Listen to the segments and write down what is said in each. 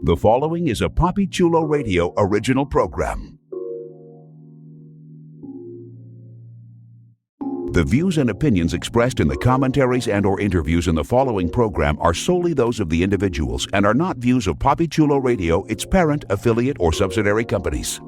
The following is a Papi Chulo Radio original program. The views and opinions expressed in the commentaries and/or interviews in the following program are solely those of the individuals and are not views of Papi Chulo Radio, its parent, affiliate, or subsidiary companies.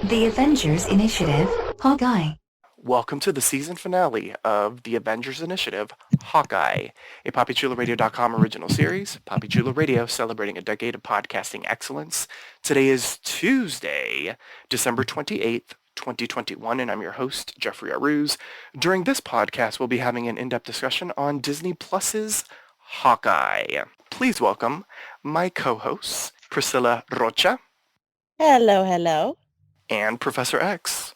The Avengers Initiative, Hawkeye. Welcome to the season finale of the Avengers Initiative, Hawkeye, a PapiChuloRadio.com original series. Papi Chulo Radio, celebrating a decade of podcasting excellence. Today is Tuesday, December 28th, 2021, and I'm your host, Jeffrey Aruz. During this podcast, we'll be having an in-depth discussion on Disney Plus's Hawkeye. Please welcome my co-hosts, Priscilla Rocha. Hello, hello. And Professor X.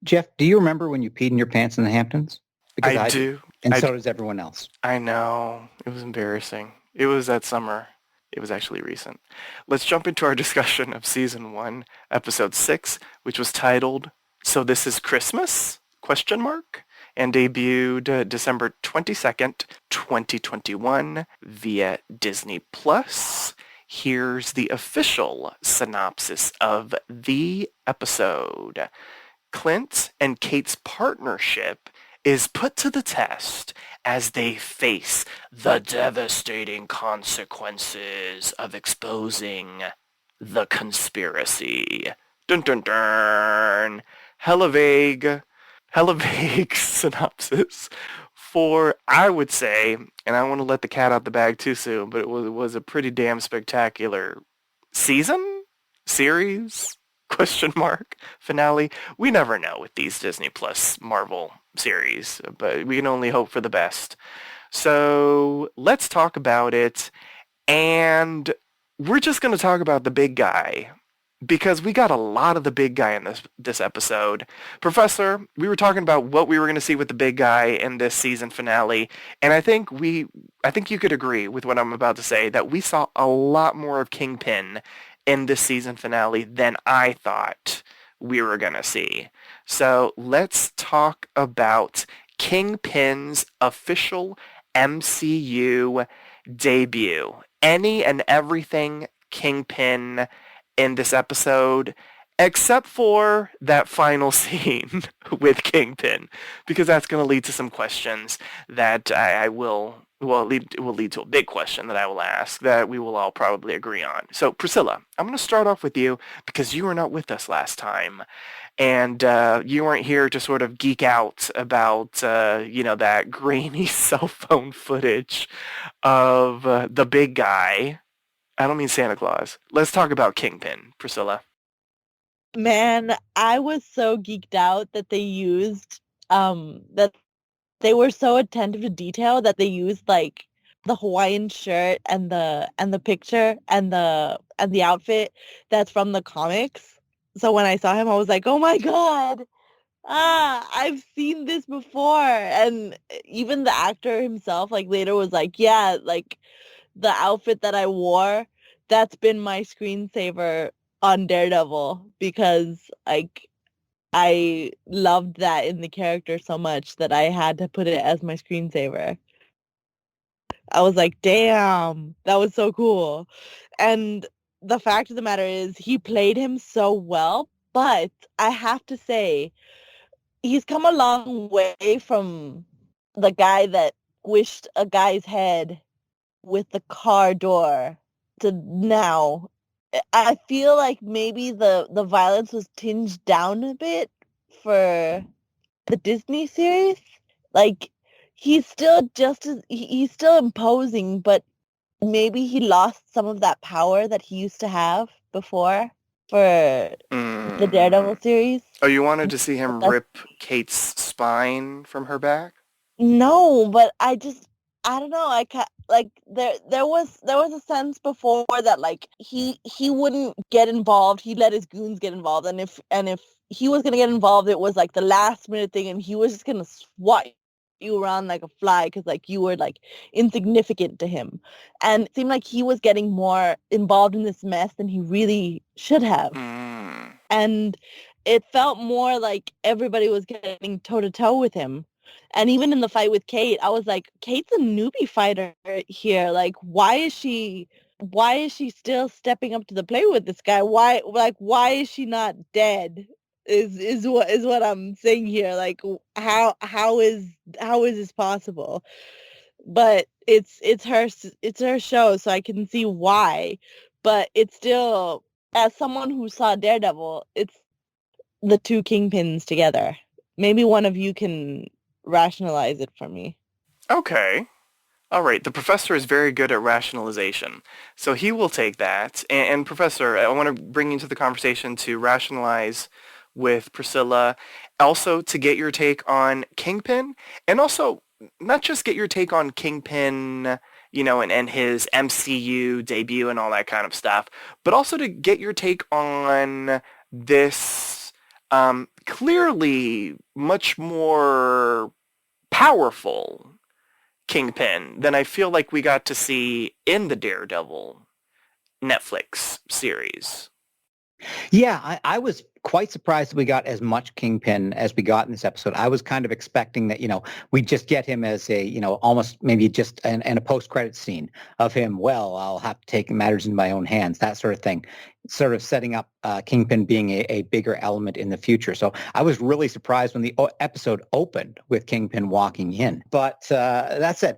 Jeff, do you remember when you peed in your pants in the Hamptons? Because I do. And so does everyone else. I know. It was embarrassing. It was that summer. It was actually recent. Let's jump into our discussion of Season 1, Episode 6, which was titled, So This Is Christmas? ? And debuted December 22nd, 2021 via Disney+. Here's the official synopsis of the episode. Clint and Kate's partnership is put to the test as they face the devastating consequences of exposing the conspiracy. Dun dun dun. Hella vague synopsis. For, I would say, and I don't want to let the cat out the bag too soon, but it was a pretty damn spectacular series, finale. We never know with these Disney Plus Marvel series, but we can only hope for the best. So let's talk about it, and we're just going to talk about the big guy, because we got a lot of the big guy in this episode. Professor, we were talking about what we were going to see with the big guy in this season finale, and I think you could agree with what I'm about to say, that we saw a lot more of Kingpin in this season finale than I thought we were going to see. So let's talk about Kingpin's official MCU debut. Any and everything Kingpin in this episode, except for that final scene with Kingpin, because that's going to lead to some questions that will lead to a big question that I will ask that we will all probably agree on. So Priscilla, I'm going to start off with you because you were not with us last time, and you weren't here to sort of geek out about that grainy cell phone footage of the big guy. I don't mean Santa Claus. Let's talk about Kingpin, Priscilla. Man, I was so geeked out that they used that they were so attentive to detail that they used like the Hawaiian shirt and the picture and the outfit that's from the comics. So when I saw him, I was like, "Oh my God. I've seen this before." And even the actor himself like later was like, "Yeah, like the outfit that I wore, that's been my screensaver on Daredevil because like I loved that in the character so much that I had to put it as my screensaver." I was like, damn, that was so cool. And the fact of the matter is he played him so well, but I have to say he's come a long way from the guy that squished a guy's head with the car door to now. I feel like maybe the violence was tinged down a bit for the Disney series. Like he's still he's still imposing, but maybe he lost some of that power that he used to have before for the Daredevil series. Oh, you wanted to see him rip Kate's spine from her back? No, but I don't know. Like there was a sense before that like he wouldn't get involved. He let his goons get involved, and if he was gonna get involved, it was like the last minute thing, and he was just gonna swipe you around like a fly because like you were like insignificant to him. And it seemed like he was getting more involved in this mess than he really should have. Mm. And it felt more like everybody was getting toe to toe with him. And even in the fight with Kate, I was like, Kate's a newbie fighter here. Like, why is she still stepping up to the plate with this guy? Why is she not dead? Is what I'm saying here. Like, how is this possible? But it's her show, so I can see why. But it's still, as someone who saw Daredevil, it's the two kingpins together. Maybe one of you can rationalize it for me. Okay. All right. The professor is very good at rationalization. So he will take that. And Professor, I want to bring you into the conversation to rationalize with Priscilla. Also to get your take on Kingpin. And also not just get your take on Kingpin, and his MCU debut and all that kind of stuff, but also to get your take on this clearly much more powerful Kingpin than I feel like we got to see in the Daredevil Netflix series. Yeah, I was quite surprised that we got as much Kingpin as we got in this episode. I was kind of expecting that, we'd just get him as a, almost maybe just in a post-credit scene of him, well, I'll have to take matters into my own hands, that sort of thing, sort of setting up Kingpin being a bigger element in the future. So I was really surprised when the episode opened with Kingpin walking in. But that said,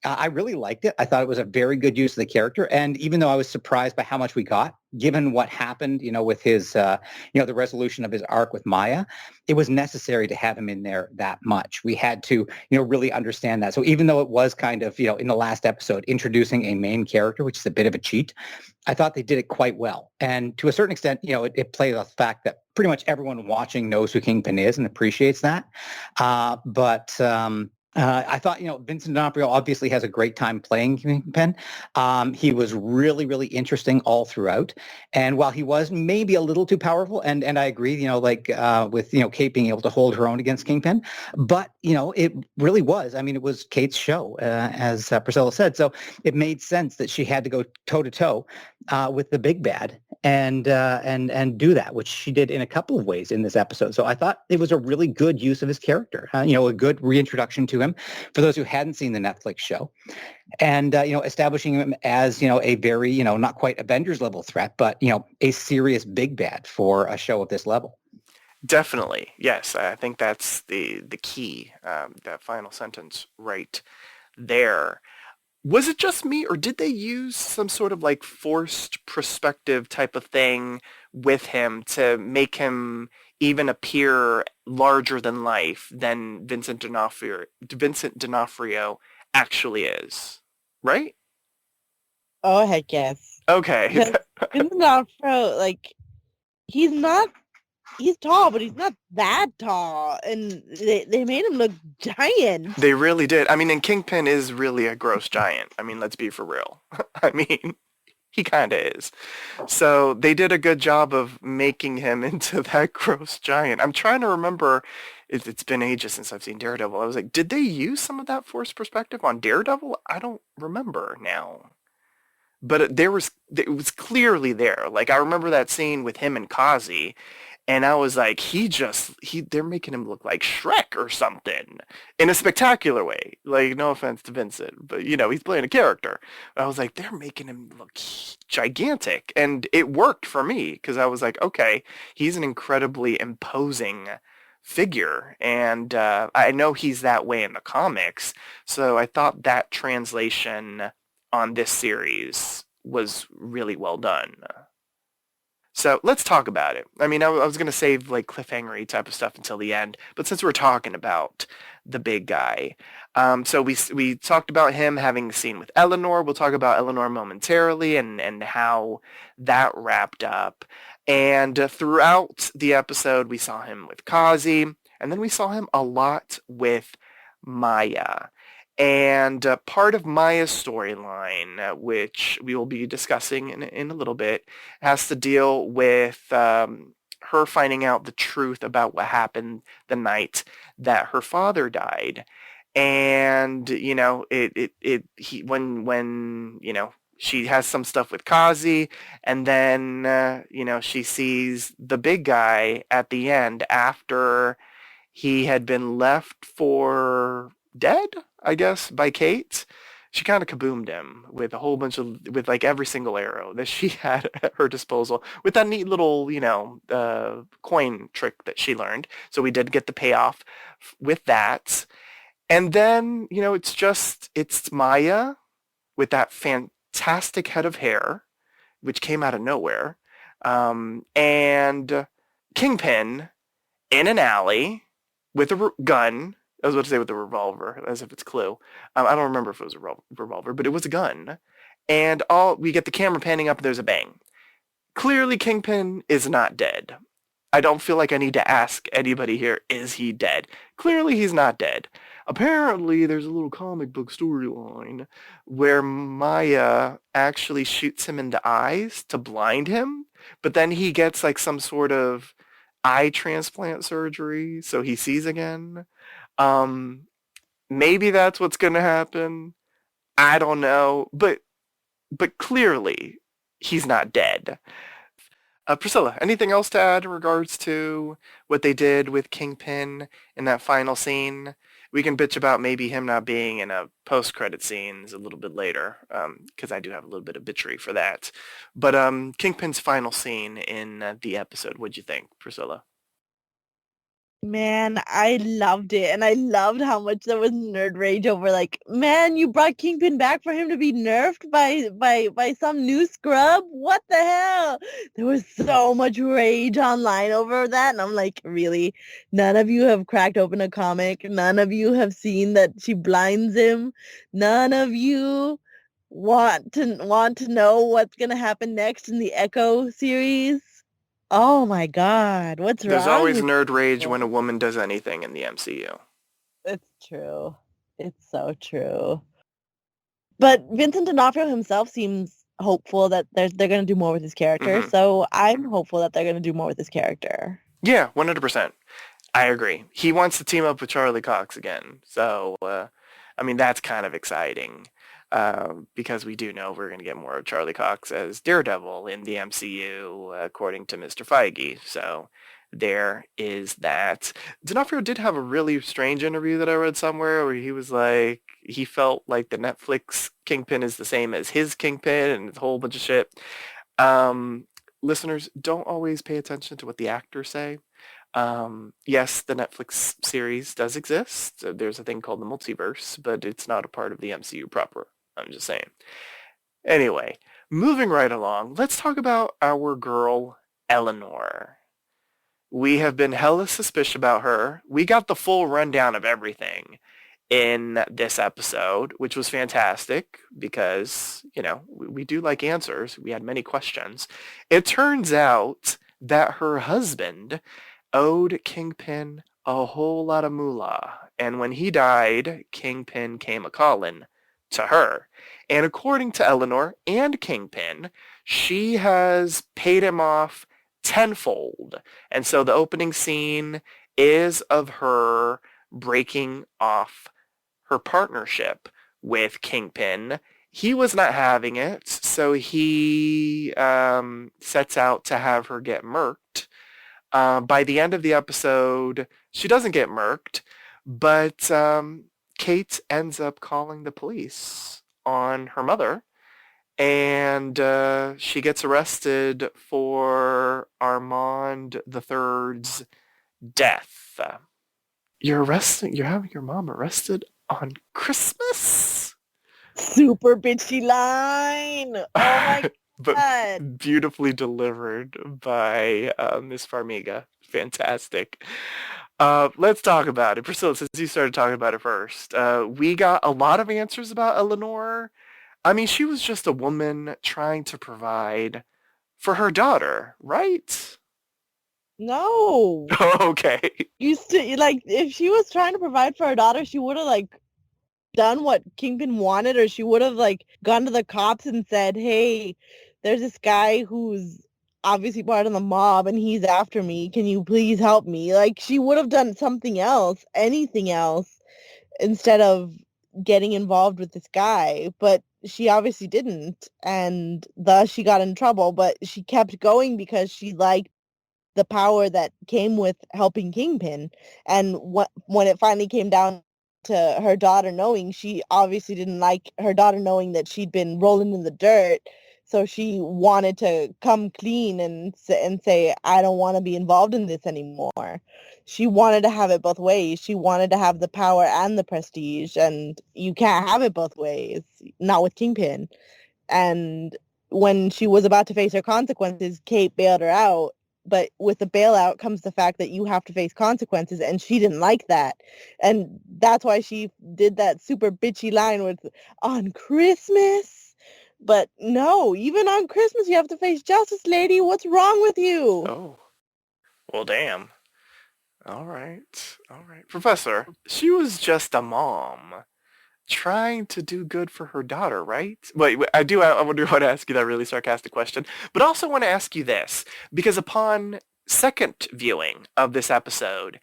I really liked it. I thought it was a very good use of the character. And even though I was surprised by how much we got, given what happened, with his, the resolution of his arc with Maya, it was necessary to have him in there that much. We had to, really understand that. So even though it was kind of, in the last episode, introducing a main character, which is a bit of a cheat, I thought they did it quite well. And to a certain extent, it played off the fact that pretty much everyone watching knows who Kingpin is and appreciates that. I thought, Vincent D'Onofrio obviously has a great time playing Kingpin. He was really, really interesting all throughout. And while he was maybe a little too powerful, and I agree, with, Kate being able to hold her own against Kingpin, but, it really was. I mean, it was Kate's show, as Priscilla said. So it made sense that she had to go toe to toe with the big bad and do that, which she did in a couple of ways in this episode. So I thought it was a really good use of his character, a good reintroduction to him for those who hadn't seen the Netflix show, and establishing him as a very not quite Avengers level threat, but a serious big bad for a show of this level. Definitely, yes. I think that's the key. That final sentence right there. Was it just me, or did they use some sort of like forced perspective type of thing with him to make him even appear larger than life than Vincent D'Onofrio actually is? Right? Oh, heck yes. Okay. Because Vincent D'Onofrio, like, he's tall, but he's not that tall. And they made him look giant. They really did. I mean, and Kingpin is really a gross giant. I mean, let's be for real. I mean, he kind of is. So they did a good job of making him into that gross giant. I'm trying to remember. It's been ages since I've seen Daredevil. I was like, did they use some of that forced perspective on Daredevil? I don't remember now. But it was clearly there. Like, I remember that scene with him and Kazi, and I was like, they're making him look like Shrek or something in a spectacular way. Like, no offense to Vincent, but he's playing a character. I was like, they're making him look gigantic. And it worked for me because I was like, okay, he's an incredibly imposing figure. And I know he's that way in the comics. So I thought that translation on this series was really well done. So let's talk about it. I mean, I was going to save like cliffhangery type of stuff until the end, but since we're talking about the big guy, so we talked about him having a scene with Eleanor. We'll talk about Eleanor momentarily and how that wrapped up. And throughout the episode, we saw him with Kazi, and then we saw him a lot with Maya. And part of Maya's storyline, which we will be discussing in a little bit, has to deal with her finding out the truth about what happened the night that her father died. And when she has some stuff with Kazi, and then she sees the big guy at the end after he had been left for dead, I guess, by Kate. She kind of kaboomed him with a whole bunch with like every single arrow that she had at her disposal with that neat little, coin trick that she learned. So we did get the payoff with that. And then, it's Maya with that fantastic head of hair, which came out of nowhere, and Kingpin in an alley with a gun. I was about to say with a revolver, as if it's Clue. I don't remember if it was a revolver, but it was a gun. And we get the camera panning up, and there's a bang. Clearly, Kingpin is not dead. I don't feel like I need to ask anybody here, is he dead? Clearly, he's not dead. Apparently, there's a little comic book storyline where Maya actually shoots him in the eyes to blind him, but then he gets like some sort of eye transplant surgery, so he sees again. Maybe that's what's going to happen. I don't know, but clearly he's not dead. Priscilla, anything else to add in regards to what they did with Kingpin in that final scene? We can bitch about maybe him not being in a post-credit scenes a little bit later, because I do have a little bit of bitchery for that. But Kingpin's final scene in the episode, what'd you think, Priscilla? Man, I loved it, and I loved how much there was nerd rage over like, man, you brought Kingpin back for him to be nerfed by some new scrub? What the hell? There was so much rage online over that, and I'm like, really? None of you have cracked open a comic? None of you have seen that she blinds him? None of you want to know what's gonna happen next in the Echo series? Oh my God, what's There's wrong always with nerd rage when a people? woman does anything in the MCU. It's true. It's so true. But Vincent D'Onofrio himself seems hopeful that they're going to do more with his character. Hmm. So I'm hopeful that they're going to do more with his character. Yeah, 100%. I agree. He wants to team up with Charlie Cox again. So, that's kind of exciting. Because we do know we're going to get more of Charlie Cox as Daredevil in the MCU, according to Mr. Feige. So there is that. D'Onofrio did have a really strange interview that I read somewhere where he was like, he felt like the Netflix Kingpin is the same as his Kingpin and a whole bunch of shit. Listeners, don't always pay attention to what the actors say. Yes, the Netflix series does exist. There's a thing called the multiverse, but it's not a part of the MCU proper. I'm just saying. Anyway, moving right along, let's talk about our girl, Eleanor. We have been hella suspicious about her. We got the full rundown of everything in this episode, which was fantastic because, we do like answers. We had many questions. It turns out that her husband owed Kingpin a whole lot of moolah. And when he died, Kingpin came a-calling to her. And according to Eleanor and Kingpin, she has paid him off tenfold. And so the opening scene is of her breaking off her partnership with Kingpin. He was not having it, so he sets out to have her get murked. By the end of the episode, she doesn't get murked, but Kate ends up calling the police on her mother, and she gets arrested for Armand III's death. You're having your mom arrested on Christmas? Super bitchy line. Oh my But God. beautifully delivered by Miss Farmiga. Fantastic. Let's talk about it. Priscilla, since you started talking about it first, we got a lot of answers about Eleanor. I mean, she was just a woman trying to provide for her daughter, right? No. Okay. If she was trying to provide for her daughter, she would have done what Kingpin wanted, or she would have gone to the cops and said, hey, there's this guy who's obviously part of the mob and he's after me. Can you please help me? She would have done something else, anything else, instead of getting involved with this guy, but she obviously didn't, and thus she got in trouble, but she kept going because she liked the power that came with helping Kingpin. And when it finally came down to her daughter knowing, she obviously didn't like her daughter knowing that she'd been rolling in the dirt. So she wanted to come clean and say, I don't want to be involved in this anymore. She wanted to have it both ways. She wanted to have the power and the prestige, and you can't have it both ways, not with Kingpin. And when she was about to face her consequences, Kate bailed her out. But with the bailout comes the fact that you have to face consequences, and she didn't like that. And that's why she did that super bitchy line with, on Christmas? But no, even on Christmas you have to face justice, lady. What's wrong with you? Oh, well, damn. All right. All right. Professor, she was just a mom trying to do good for her daughter, right? Wait, I do want to ask you that really sarcastic question, but also want to ask you this, because upon second viewing of this episode,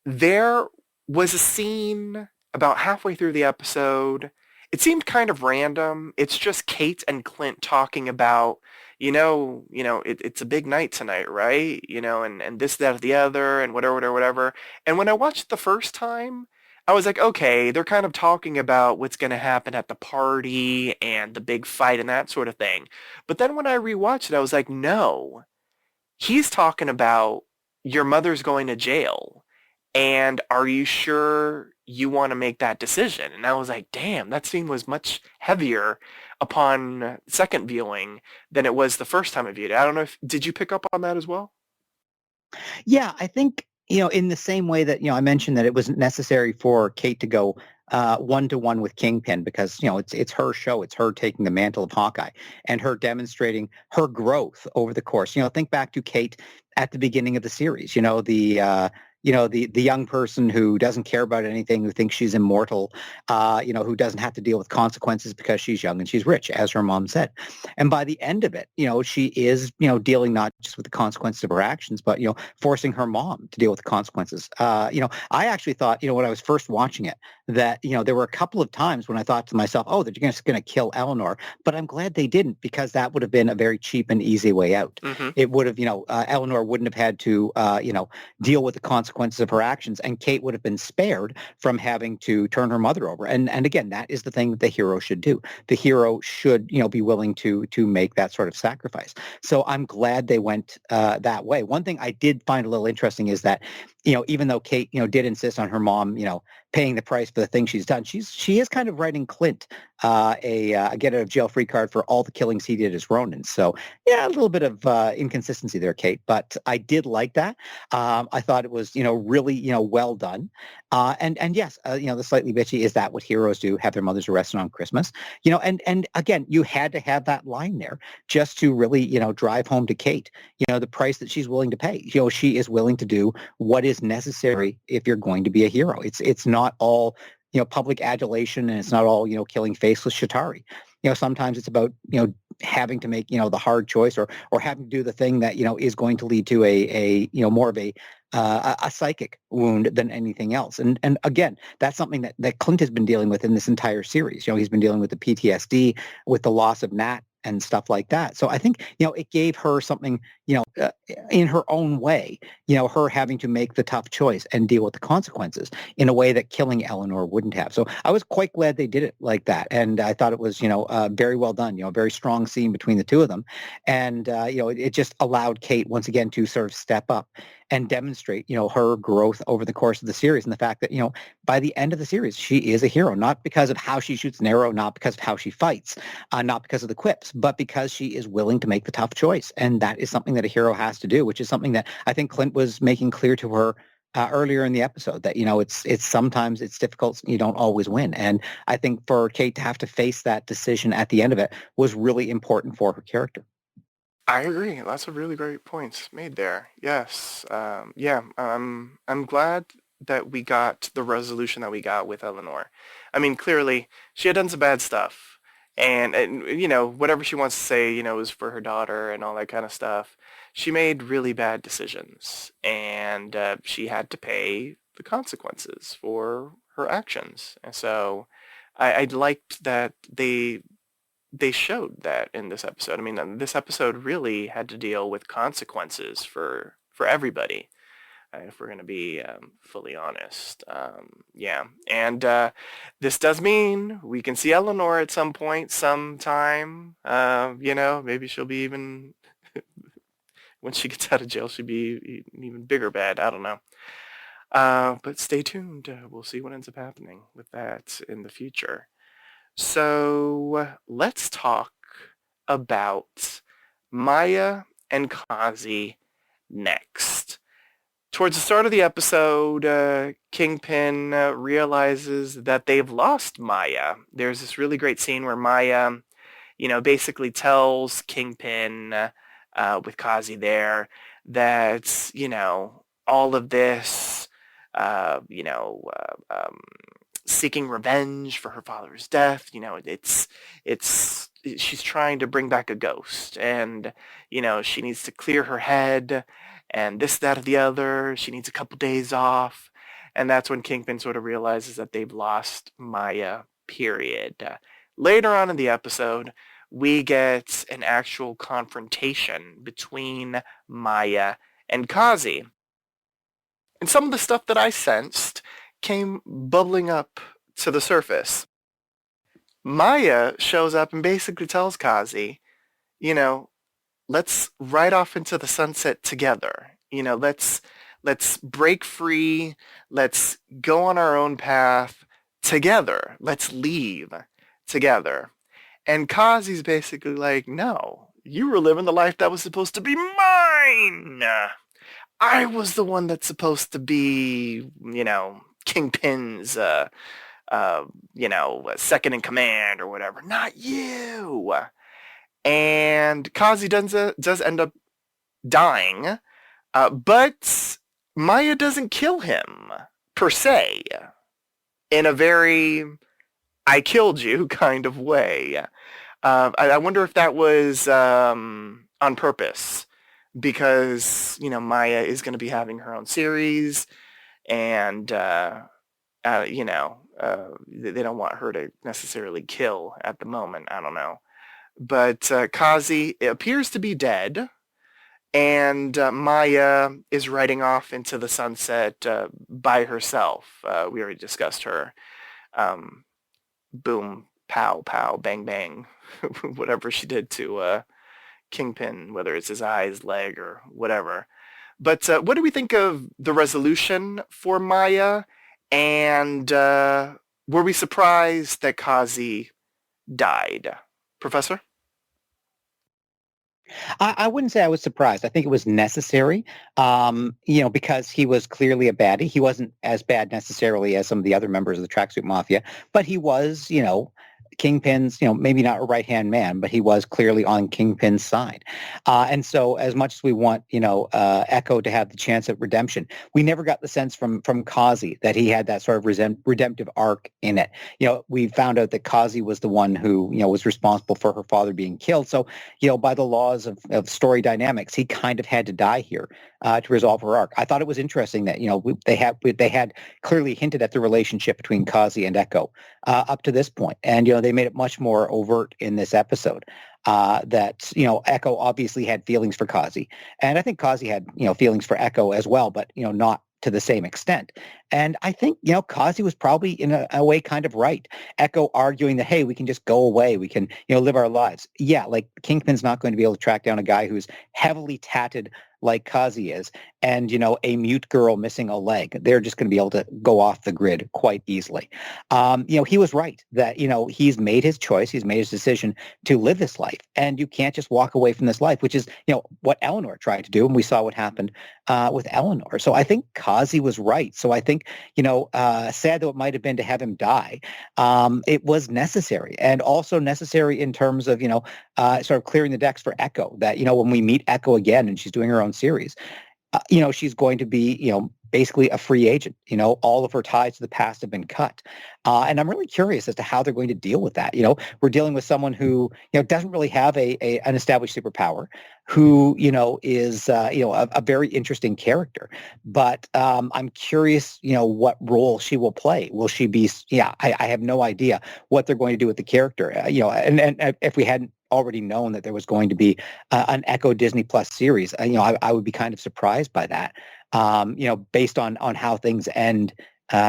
there was a scene about halfway through the episode. It seemed kind of random. It's just Kate and Clint talking about, it's a big night tonight, right? And this, that, or the other, and whatever, whatever, whatever. And when I watched it the first time, I was like, okay, they're kind of talking about what's going to happen at the party and the big fight and that sort of thing. But then when I rewatched it, I was like, no, he's talking about your mother's going to jail. And are you sure you want to make that decision? And I was like, damn, that scene was much heavier upon second viewing than it was the first time I viewed it. I don't know did you pick up on that as well? Yeah, I think, in the same way that, I mentioned that it wasn't necessary for Kate to go one-to-one with Kingpin because, it's her show. It's her taking the mantle of Hawkeye and her demonstrating her growth over the course. Think back to Kate at the beginning of the series, the young person who doesn't care about anything, who thinks she's immortal, who doesn't have to deal with consequences because she's young and she's rich, as her mom said. And by the end of it, she is, dealing not just with the consequences of her actions, but, forcing her mom to deal with the consequences. I actually thought, when I was first watching it, that, there were a couple of times when I thought to myself, oh, they're just going to kill Eleanor. But I'm glad they didn't, because that would have been a very cheap and easy way out. Mm-hmm. It would have, Eleanor wouldn't have had to, deal with the consequences of her actions, and Kate would have been spared from having to turn her mother over. And again, that is the thing that the hero should do. The hero should, be willing to make that sort of sacrifice. So I'm glad they went that way. One thing I did find a little interesting is that, even though Kate, did insist on her mom, paying the price for the things she's done, she is kind of writing Clint a get out of jail free card for all the killings he did as Ronin. So yeah, a little bit of inconsistency there, Kate, but I did like that. I thought it was, really, well done. And yes, the slightly bitchy, is that what heroes do? Have their mothers arrested on Christmas? And again, you had to have that line there just to really, drive home to Kate, the price that she's willing to pay. She is willing to do what is necessary if you're going to be a hero. It's not all, public adulation, and it's not all, killing faceless Shatari. Sometimes it's about, having to make, the hard choice, or having to do the thing that, is going to lead to a more of a psychic wound than anything else. And again, that's something that Clint has been dealing with in this entire series. He's been dealing with the PTSD, with the loss of Nat and stuff like that. So I think, it gave her something, in her own way, her having to make the tough choice and deal with the consequences in a way that killing Eleanor wouldn't have. So I was quite glad they did it like that. And I thought it was, very well done, a very strong scene between the two of them. And, it just allowed Kate once again to sort of step up and demonstrate, her growth over the course of the series, and the fact that, by the end of the series, she is a hero, not because of how she shoots an arrow, not because of how she fights, not because of the quips, but because she is willing to make the tough choice. And that is something that a hero has to do, which is something that I think Clint was making clear to her earlier in the episode, that, it's sometimes it's difficult. You don't always win. And I think for Kate to have to face that decision at the end of it was really important for her character. I agree. Lots of really great points made there. Yes. Yeah. I'm glad that we got the resolution that we got with Eleanor. I mean, clearly she had done some bad stuff, and whatever she wants to say, was for her daughter and all that kind of stuff. She made really bad decisions, and she had to pay the consequences for her actions. And so I liked that they showed that in this episode. I mean, this episode really had to deal with consequences for everybody, if we're going to be fully honest. Yeah. And this does mean we can see Eleanor at some point, sometime. Maybe she'll be even, when she gets out of jail, she'll be an even bigger bad. I don't know. But stay tuned. We'll see what ends up happening with that in the future. So let's talk about Maya and Kazi next. Towards the start of the episode, Kingpin realizes that they've lost Maya. There's this really great scene where Maya, basically tells Kingpin, with Kazi there, that, all of this, seeking revenge for her father's death, she's trying to bring back a ghost, and, she needs to clear her head, and this, that, or the other. She needs a couple days off. And that's when Kingpin sort of realizes that they've lost Maya, period. Later on in the episode, we get an actual confrontation between Maya and Kazi. And some of the stuff that I sensed came bubbling up to the surface. Maya shows up and basically tells Kazi, let's ride off into the sunset together. Let's break free. Let's go on our own path together. Let's leave together. And Kazi's basically like, no, you were living the life that was supposed to be mine. I was the one that's supposed to be, Kingpin's, second in command or whatever, not you. And Kazi does end up dying, but Maya doesn't kill him, per se, in a very I killed you kind of way. I wonder if that was on purpose, because, Maya is going to be having her own series, and, they don't want her to necessarily kill at the moment. I don't know. But Kazi appears to be dead, and Maya is riding off into the sunset by herself. We already discussed her. Boom, pow, pow, bang, bang, whatever she did to Kingpin, whether it's his eye, his leg, or whatever. But what do we think of the resolution for Maya? And were we surprised that Kazi died? Professor? I wouldn't say I was surprised. I think it was necessary, because he was clearly a baddie. He wasn't as bad necessarily as some of the other members of the Tracksuit Mafia, but he was, Kingpin's, maybe not a right-hand man, but he was clearly on Kingpin's side. And so as much as we want, Echo to have the chance at redemption, we never got the sense from Kazi that he had that sort of redemptive arc in it. We found out that Kazi was the one who, was responsible for her father being killed. So, by the laws of story dynamics, he kind of had to die here to resolve her arc. I thought it was interesting that, they had clearly hinted at the relationship between Kazi and Echo up to this point. And, they made it much more overt in this episode that, Echo obviously had feelings for Kazi. And I think Kazi had, feelings for Echo as well, but, not to the same extent. And I think, Kazi was probably in a way kind of right. Echo arguing that, hey, we can just go away. We can, live our lives. Yeah, like Kingpin's not going to be able to track down a guy who's heavily tatted like Kazi is, and, a mute girl missing a leg. They're just going to be able to go off the grid quite easily. He was right that, he's made his choice. He's made his decision to live this life. And you can't just walk away from this life, which is, what Eleanor tried to do. And we saw what happened with Eleanor. So I think Kazi was right. So I think, sad though it might have been to have him die, it was necessary, and also necessary in terms of, sort of clearing the decks for Echo, that, when we meet Echo again and she's doing her own series, she's going to be, basically a free agent. You know, all of her ties to the past have been cut. And I'm really curious as to how they're going to deal with that. You know, we're dealing with someone who, you know, doesn't really have an established superpower, who, you know, is, you know, a very interesting character. But I'm curious, you know, what role she will play. Will she be, yeah, I have no idea what they're going to do with the character. You know, and if we hadn't already known that there was going to be an Echo Disney Plus series, you know, I would be kind of surprised by that. You know, based on how things end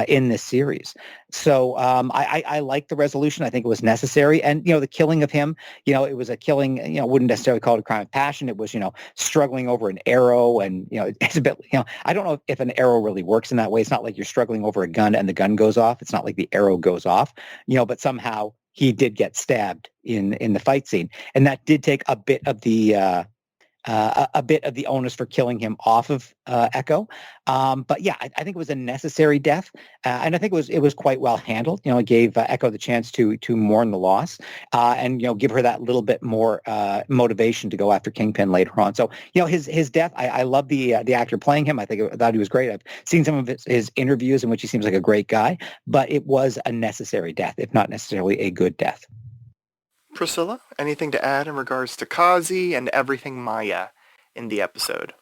in this series. So I like the resolution. I think it was necessary. And, you know, the killing of him, you know, it was a killing, you know, wouldn't necessarily call it a crime of passion. It was, you know, struggling over an arrow. And, you know, it's a bit, you know, I don't know if an arrow really works in that way. It's not like you're struggling over a gun and the gun goes off. It's not like the arrow goes off, you know, but somehow he did get stabbed in the fight scene. And that did take a bit of the onus for killing him off of Echo. But yeah, I think it was a necessary death, and I think it was quite well handled. You know, it gave Echo the chance to mourn the loss, and, you know, give her that little bit more motivation to go after Kingpin later on. So, you know, his death, I love the actor playing him. I thought he was great. I've seen some of his interviews in which he seems like a great guy, but it was a necessary death, if not necessarily a good death. Priscilla, anything to add in regards to Kazi and everything Maya in the episode?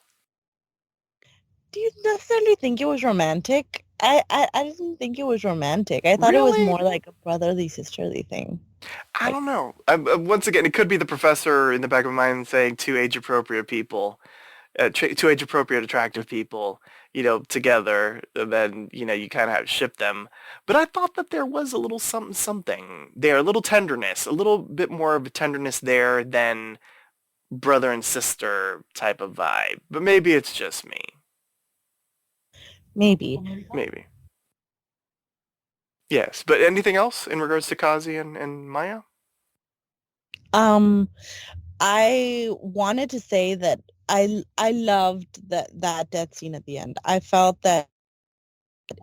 Do you necessarily think it was romantic? I didn't think it was romantic. I thought it was Really? more like a brotherly, sisterly thing. I don't know. Once again, it could be the professor in the back of my mind saying two age-appropriate people, two age-appropriate attractive people, you know, together, and then, you know, you kind of have to ship them. But I thought that there was a little something there, a little tenderness, a little bit more of a tenderness there than brother and sister type of vibe. But maybe it's just me. Maybe. Maybe. Yes, but anything else in regards to Kazi and Maya? I wanted to say that I loved that death scene at the end. I felt that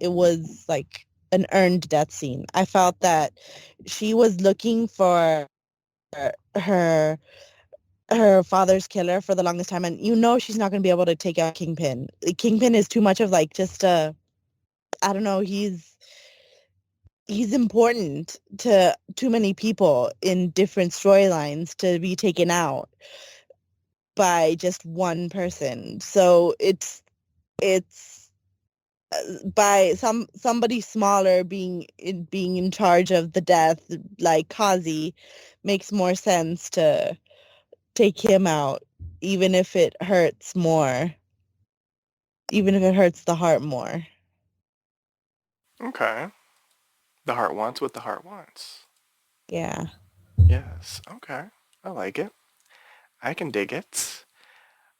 it was like an earned death scene. I felt that she was looking for her father's killer for the longest time, and you know she's not going to be able to take out Kingpin. Kingpin is too much of like just a, I don't know, he's important to too many people in different storylines to be taken out by just one person. So it's by somebody smaller being in charge of the death, like Kazi, makes more sense to take him out, even if it hurts more, even if it hurts the heart more. Okay. The heart wants what the heart wants. Yeah. Yes. Okay. I like it. I can dig it.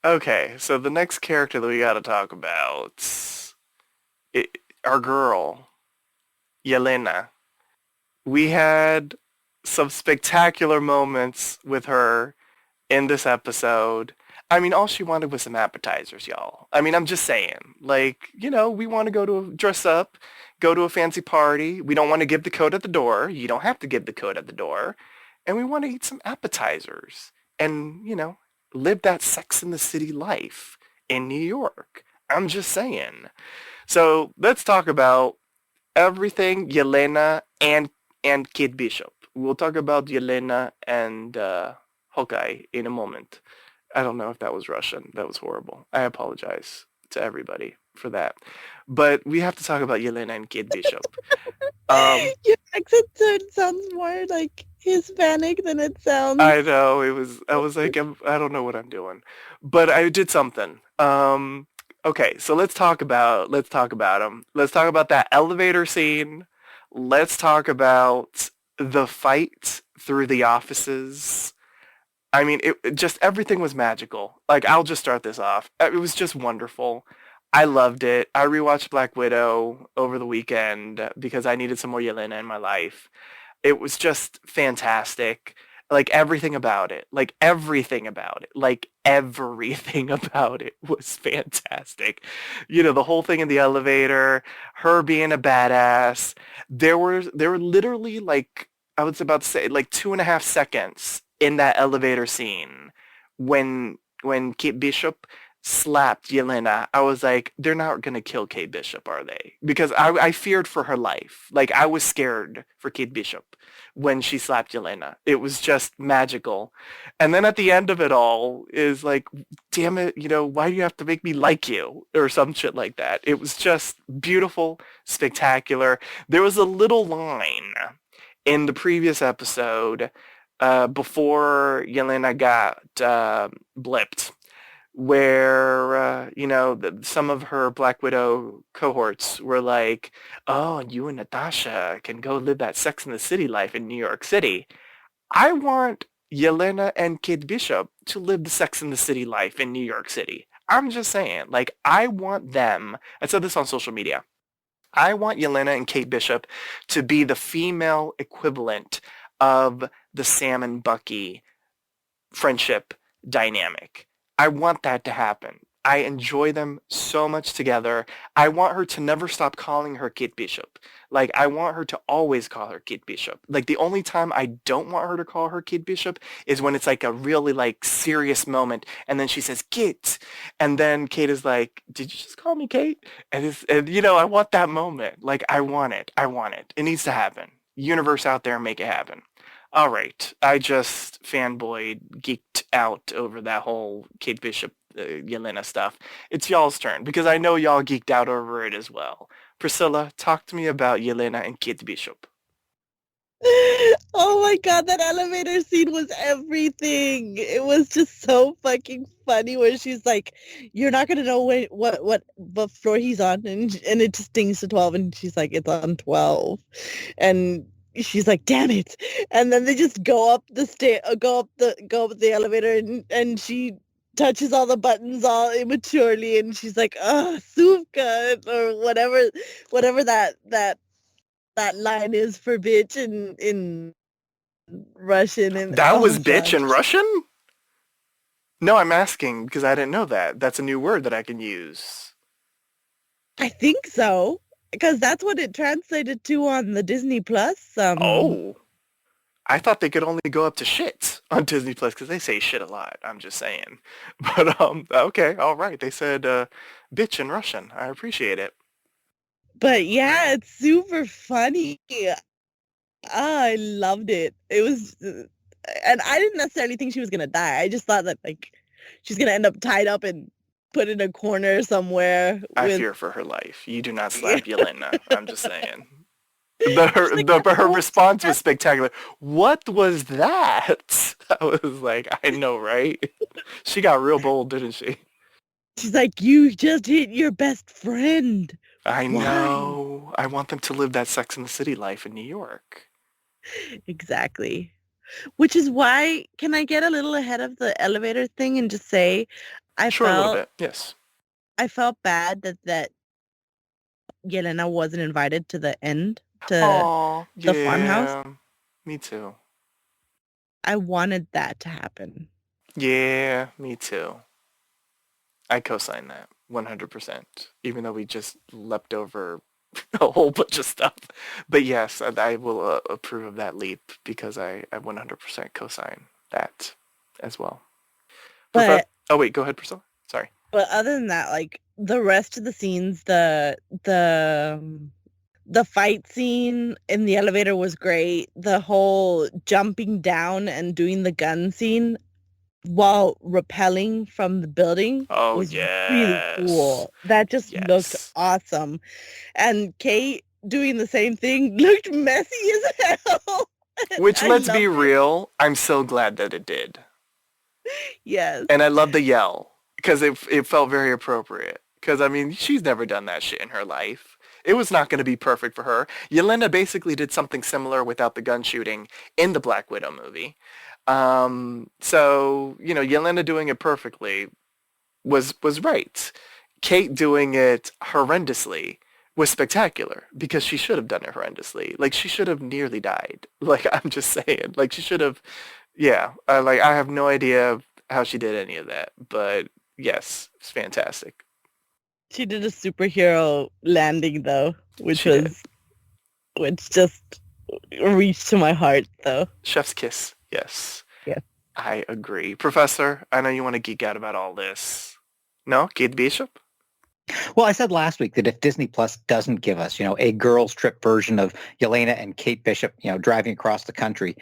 Okay, so the next character that we got to talk about, our girl, Yelena. We had some spectacular moments with her in this episode. I mean, all she wanted was some appetizers, y'all. I mean, I'm just saying. Like, you know, we want to dress up, go to a fancy party. We don't want to give the code at the door. You don't have to give the code at the door. And we want to eat some appetizers and, you know, live that Sex in the City life in New York. I'm just saying. So let's talk about everything Yelena and Kate Bishop. We'll talk about Yelena and Hawkeye in a moment. I don't know if that was Russian. That was horrible. I apologize to everybody for that. But we have to talk about Yelena and Kate Bishop. Your accent sounds more like Hispanic than it sounds. I know I was like, I don't know what I'm doing, but I did something. Okay, so let's talk about them. Let's talk about that elevator scene. Let's talk about the fight through the offices. I mean, it just everything was magical. Like, I'll just start this off. It was just wonderful. I loved it. I rewatched Black Widow over the weekend because I needed some more Yelena in my life. It was just fantastic. Like, everything about it. Like, everything about it. Like, everything about it was fantastic. You know, the whole thing in the elevator, her being a badass. There were literally, like, I was about to say, like 2.5 seconds in that elevator scene when Kate Bishop slapped Yelena, I was like, they're not going to kill Kate Bishop, are they? Because I feared for her life. Like, I was scared for Kate Bishop when she slapped Yelena. It was just magical. And then at the end of it all is like, damn it, why do you have to make me like you? Or some shit like that. It was just beautiful, spectacular. There was a little line in the previous episode before Yelena got blipped, where some of her Black Widow cohorts were like, "Oh, you and Natasha can go live that Sex in the City life in New York City." I want Yelena and Kate Bishop to live the Sex in the City life in New York City. I'm just saying, like, I want them. I said this on social media. I want Yelena and Kate Bishop to be the female equivalent of the Sam and Bucky friendship dynamic. I want that to happen. I enjoy them so much together. I want her to never stop calling her Kate Bishop. Like, I want her to always call her Kate Bishop. Like, the only time I don't want her to call her Kate Bishop is when it's like a really like serious moment, and then she says Kate, and then Kate is like, "Did you just call me Kate?" And I want that moment. Like, I want it. I want it. It needs to happen. Universe out there, make it happen. All right, I just fanboyed, geeked out over that whole Kate Bishop, Yelena stuff. It's y'all's turn, because I know y'all geeked out over it as well. Priscilla, talk to me about Yelena and Kate Bishop. Oh my god, that elevator scene was everything. It was just so fucking funny where she's like, "You're not gonna know what floor he's on," and it just dings to 12, and she's like, "It's on 12," and she's like, "Damn it!" And then they just go up the elevator, and she touches all the buttons all immaturely, and she's like, "Oh, Suvka," or whatever that line is for bitch in Russian, and That oh was my bitch god. in Russian? No, I'm asking because I didn't know that. That's a new word that I can use. I think so, because that's what it translated to on the Disney Plus. Oh, I thought they could only go up to shit on Disney Plus because they say shit a lot. I'm just saying. But okay, all right. They said bitch in Russian. I appreciate it. But yeah, it's super funny. I loved it. It was, and I didn't necessarily think she was gonna die. I just thought that like she's gonna end up tied up and put in a corner somewhere I with. fear for her life. You do not slap Yelena. I'm just saying. She's like, Her response was spectacular. What was that? I was like, I know, right? She got real bold, didn't she? she's like, "You just hit your best friend. I Why?" know. I want them to live that Sex in the City life in New York. Exactly. Which is why, can I get a little ahead of the elevator thing and just say, I Sure, a little felt bit. Yes. I felt bad that Yelena wasn't invited to the end, to Oh, the farmhouse. yeah. Me too. I wanted that to happen. Yeah, me too. I co-sign that 100%, even though we just leapt over a whole bunch of stuff. But yes, I will approve of that leap because I 100% co-sign that as well. Oh wait, go ahead, Priscilla. Sorry. But other than that, like the rest of the scenes, the fight scene in the elevator was great. The whole jumping down and doing the gun scene while rappelling from the building Oh was really yes. cool. That just looked Yes. awesome. And Kate doing the same thing looked messy as hell. Which, I let's be loved it. real, I'm so glad that it did. Yes. And I love the yell because it felt very appropriate. Because, I mean, she's never done that shit in her life. It was not going to be perfect for her. Yelena basically did something similar without the gun shooting in the Black Widow movie. So, Yelena doing it perfectly was right. Kate doing it horrendously was spectacular because she should have done it horrendously. Like, she should have nearly died. Like, I'm just saying. Like, she should have, yeah. I have no idea how she did any of that. But, yes, it's fantastic. She did a superhero landing though, which She did. just reached to my heart though. Chef's kiss. Yes. Yeah. I agree. Professor, I know you want to geek out about all this. No, Kate Bishop? Well, I said last week that if Disney Plus doesn't give us, a girls' trip version of Yelena and Kate Bishop, driving across the country,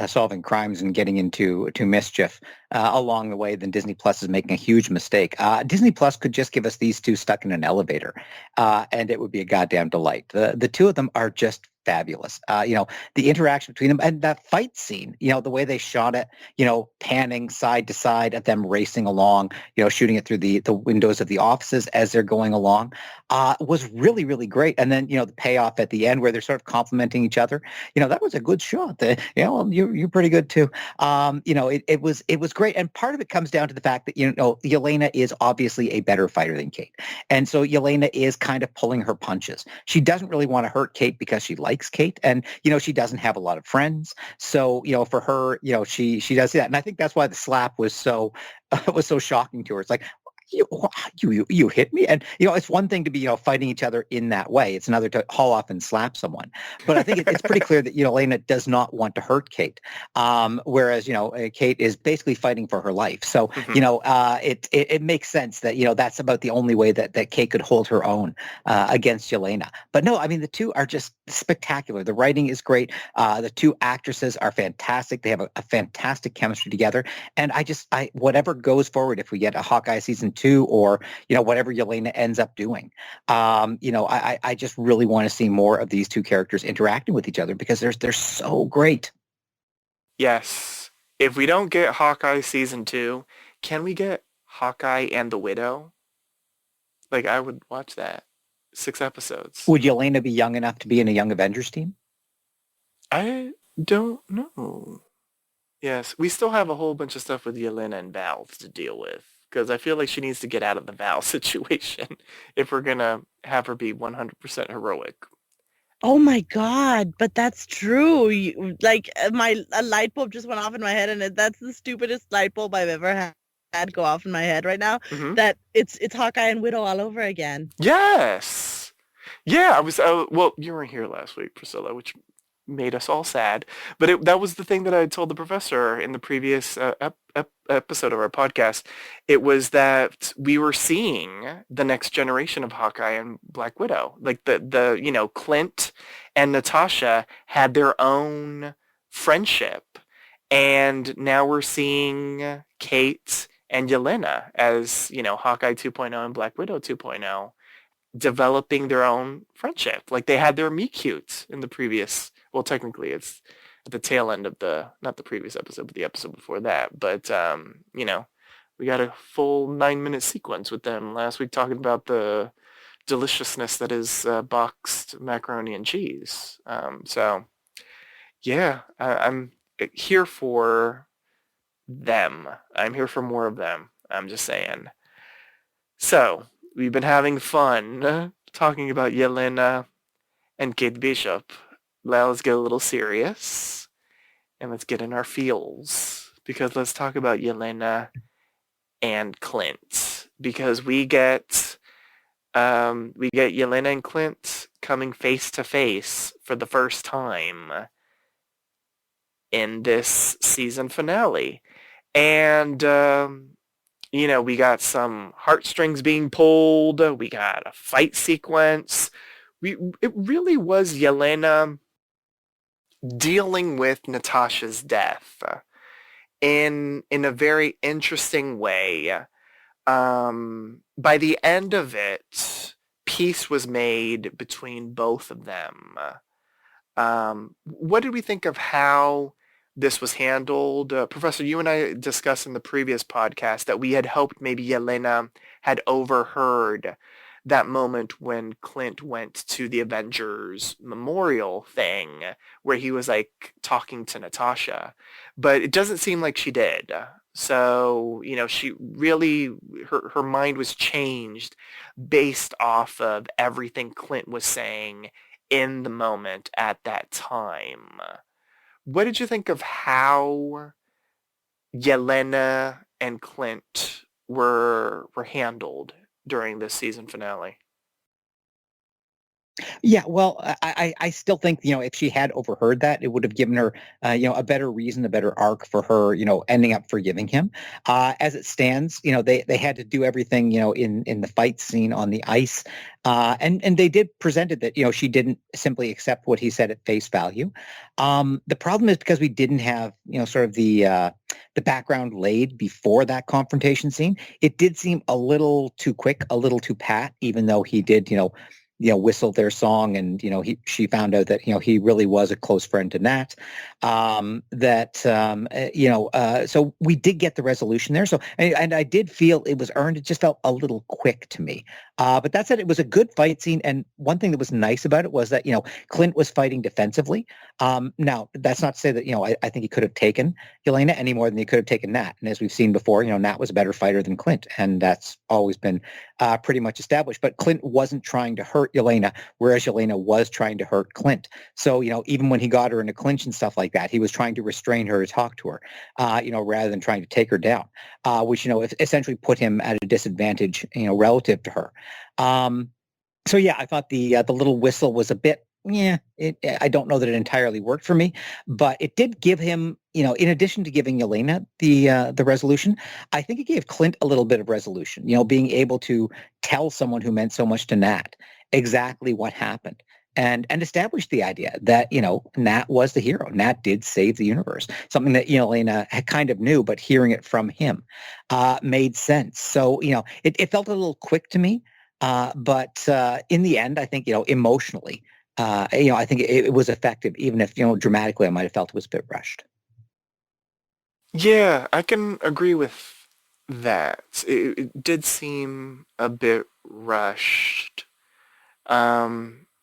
solving crimes and getting into mischief along the way, then Disney Plus is making a huge mistake. Disney Plus could just give us these two stuck in an elevator, and it would be a goddamn delight. The two of them are just fabulous. The interaction between them and that fight scene, the way they shot it, panning side to side at them racing along, shooting it through the windows of the offices as they're going along, was really, really great. And then, the payoff at the end where they're sort of complimenting each other, that was a good shot. Well, you're pretty good too. It was great. And part of it comes down to the fact that, Yelena is obviously a better fighter than Kate. And so Yelena is kind of pulling her punches. She doesn't really want to hurt Kate because she likes Kate, and she doesn't have a lot of friends. So for her, she does that, and I think that's why the slap was so was so shocking to her. It's like, you hit me, and it's one thing to be fighting each other in that way. It's another to haul off and slap someone. But I think it's pretty clear that Elena does not want to hurt Kate, whereas Kate is basically fighting for her life. So it makes sense that that's about the only way that Kate could hold her own against Yelena. But no, I mean the two are just spectacular. The writing is great. The two actresses are fantastic. They have a fantastic chemistry together, and I whatever goes forward, if we get a Hawkeye season 2 or whatever Yelena ends up doing, I just really want to see more of these two characters interacting with each other because they're so great. Yes. If we don't get Hawkeye season 2, can we get Hawkeye and the Widow? Like, I would watch that. 6 episodes. Would Yelena be young enough to be in a Young Avengers team? I don't know. Yes, we still have a whole bunch of stuff with Yelena and Val to deal with. Because I feel like she needs to get out of the Val situation if we're going to have her be 100% heroic. Oh my God, but that's true. A light bulb just went off in my head, and that's the stupidest light bulb I've ever had go off in my head right now. Mm-hmm. That it's Hawkeye and Widow all over again. Yes. Yeah, I was, well, you were here last week, Priscilla, which made us all sad. But that was the thing that I told the professor in the previous episode of our podcast. It was that we were seeing the next generation of Hawkeye and Black Widow. Like the Clint and Natasha had their own friendship. And now we're seeing Kate and Yelena as, Hawkeye 2.0 and Black Widow 2.0 developing their own friendship. Like they had their meet-cute in the previous, well, technically it's at the tail end of not the previous episode, but the episode before that. But, we got a full 9-minute sequence with them last week talking about the deliciousness that is boxed macaroni and cheese. So, yeah, I'm here for them. I'm here for more of them. I'm just saying. So, we've been having fun talking about Yelena and Kate Bishop. Now let's get a little serious and let's get in our feels because let's talk about Yelena and Clint because we get Yelena and Clint coming face to face for the first time in this season finale. And we got some heartstrings being pulled. We got a fight sequence. It really was Yelena dealing with Natasha's death in a very interesting way. By the end of it, peace was made between both of them. What did we think of how this was handled? Professor, you and I discussed in the previous podcast that we had hoped maybe Yelena had overheard that moment when Clint went to the Avengers memorial thing where he was like talking to Natasha, but it doesn't seem like she did. So, she really, her mind was changed based off of everything Clint was saying in the moment at that time. What did you think of how Yelena and Clint were handled during this season finale? Yeah, well, I still think, if she had overheard that, it would have given her, a better reason, a better arc for her, ending up forgiving him. As it stands, they had to do everything, in the fight scene on the ice. And they did present it that, she didn't simply accept what he said at face value. The problem is because we didn't have, sort of the background laid before that confrontation scene, it did seem a little too quick, a little too pat, even though he did, whistle their song, and she found out that he really was a close friend to Nat. So we did get the resolution there. So and I did feel it was earned. It just felt a little quick to me. But that said, it was a good fight scene, and one thing that was nice about it was that Clint was fighting defensively. Now that's not to say that I think he could have taken Yelena any more than he could have taken Nat. And as we've seen before, Nat was a better fighter than Clint, and that's always been pretty much established. But Clint wasn't trying to hurt Yelena, whereas Yelena was trying to hurt Clint. So, even when he got her in a clinch and stuff like that, he was trying to restrain her to talk to her, rather than trying to take her down, which, essentially put him at a disadvantage, relative to her. So yeah, I thought the little whistle was a bit, I don't know that it entirely worked for me, but it did give him, in addition to giving Yelena the resolution, I think it gave Clint a little bit of resolution, being able to tell someone who meant so much to Nat exactly what happened. And establish the idea that, Nat was the hero. Nat did save the universe, something that Yelena had kind of knew, but hearing it from him made sense. So, it felt a little quick to me. But in the end, I think, emotionally, I think it was effective, even if, dramatically, I might have felt it was a bit rushed. Yeah, I can agree with that. It did seem a bit rushed.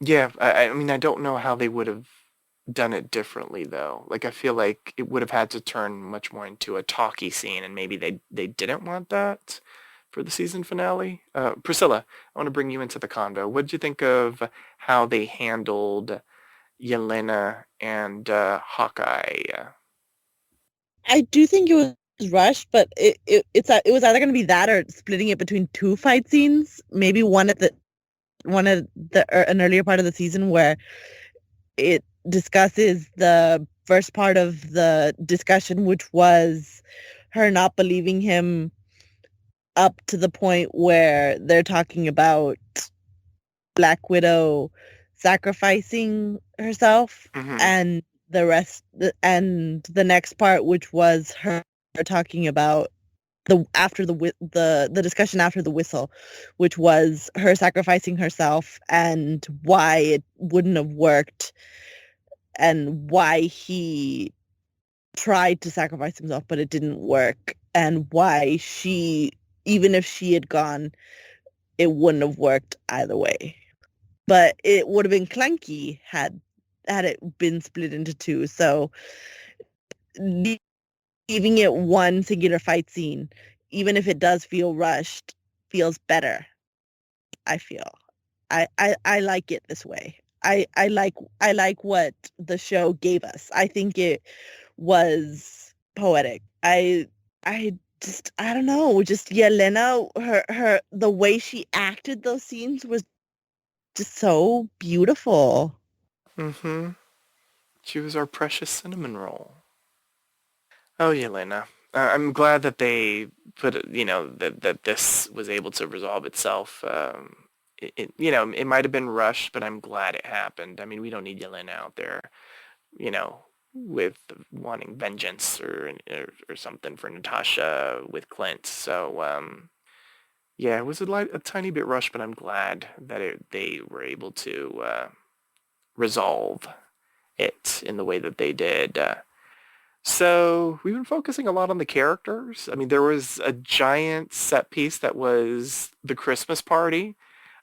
Yeah, I mean, I don't know how they would have done it differently though. Like, I feel like it would have had to turn much more into a talky scene, and maybe they didn't want that for the season finale. Priscilla, I want to bring you into the convo. What did you think of how they handled Yelena and Hawkeye? I do think it was rushed, but it was either going to be that or splitting it between two fight scenes. Maybe an earlier part of the season where it discusses the first part of the discussion, which was her not believing him up to the point where they're talking about Black Widow sacrificing herself, Mm-hmm. and and the next part, which was her talking about the discussion after the whistle, which was her sacrificing herself and why it wouldn't have worked, and why he tried to sacrifice himself but it didn't work, and why even if she had gone, it wouldn't have worked either way. But it would have been clunky had it been split into two. So leaving it one singular fight scene, even if it does feel rushed, feels better. I feel. I like it this way. I like what the show gave us. I think it was poetic. I don't know, just Yelena, her the way she acted those scenes was just so beautiful. Mm-hmm. She was our precious cinnamon roll. Oh, Yelena. I'm glad that they put, that this was able to resolve itself. It might have been rushed, but I'm glad it happened. I mean, we don't need Yelena out there, you know, with wanting vengeance or something for Natasha with Clint. So, yeah, it was a tiny bit rushed, but I'm glad that they were able to resolve it in the way that they did. So we've been focusing a lot on the characters. I mean, there was a giant set piece that was the Christmas party,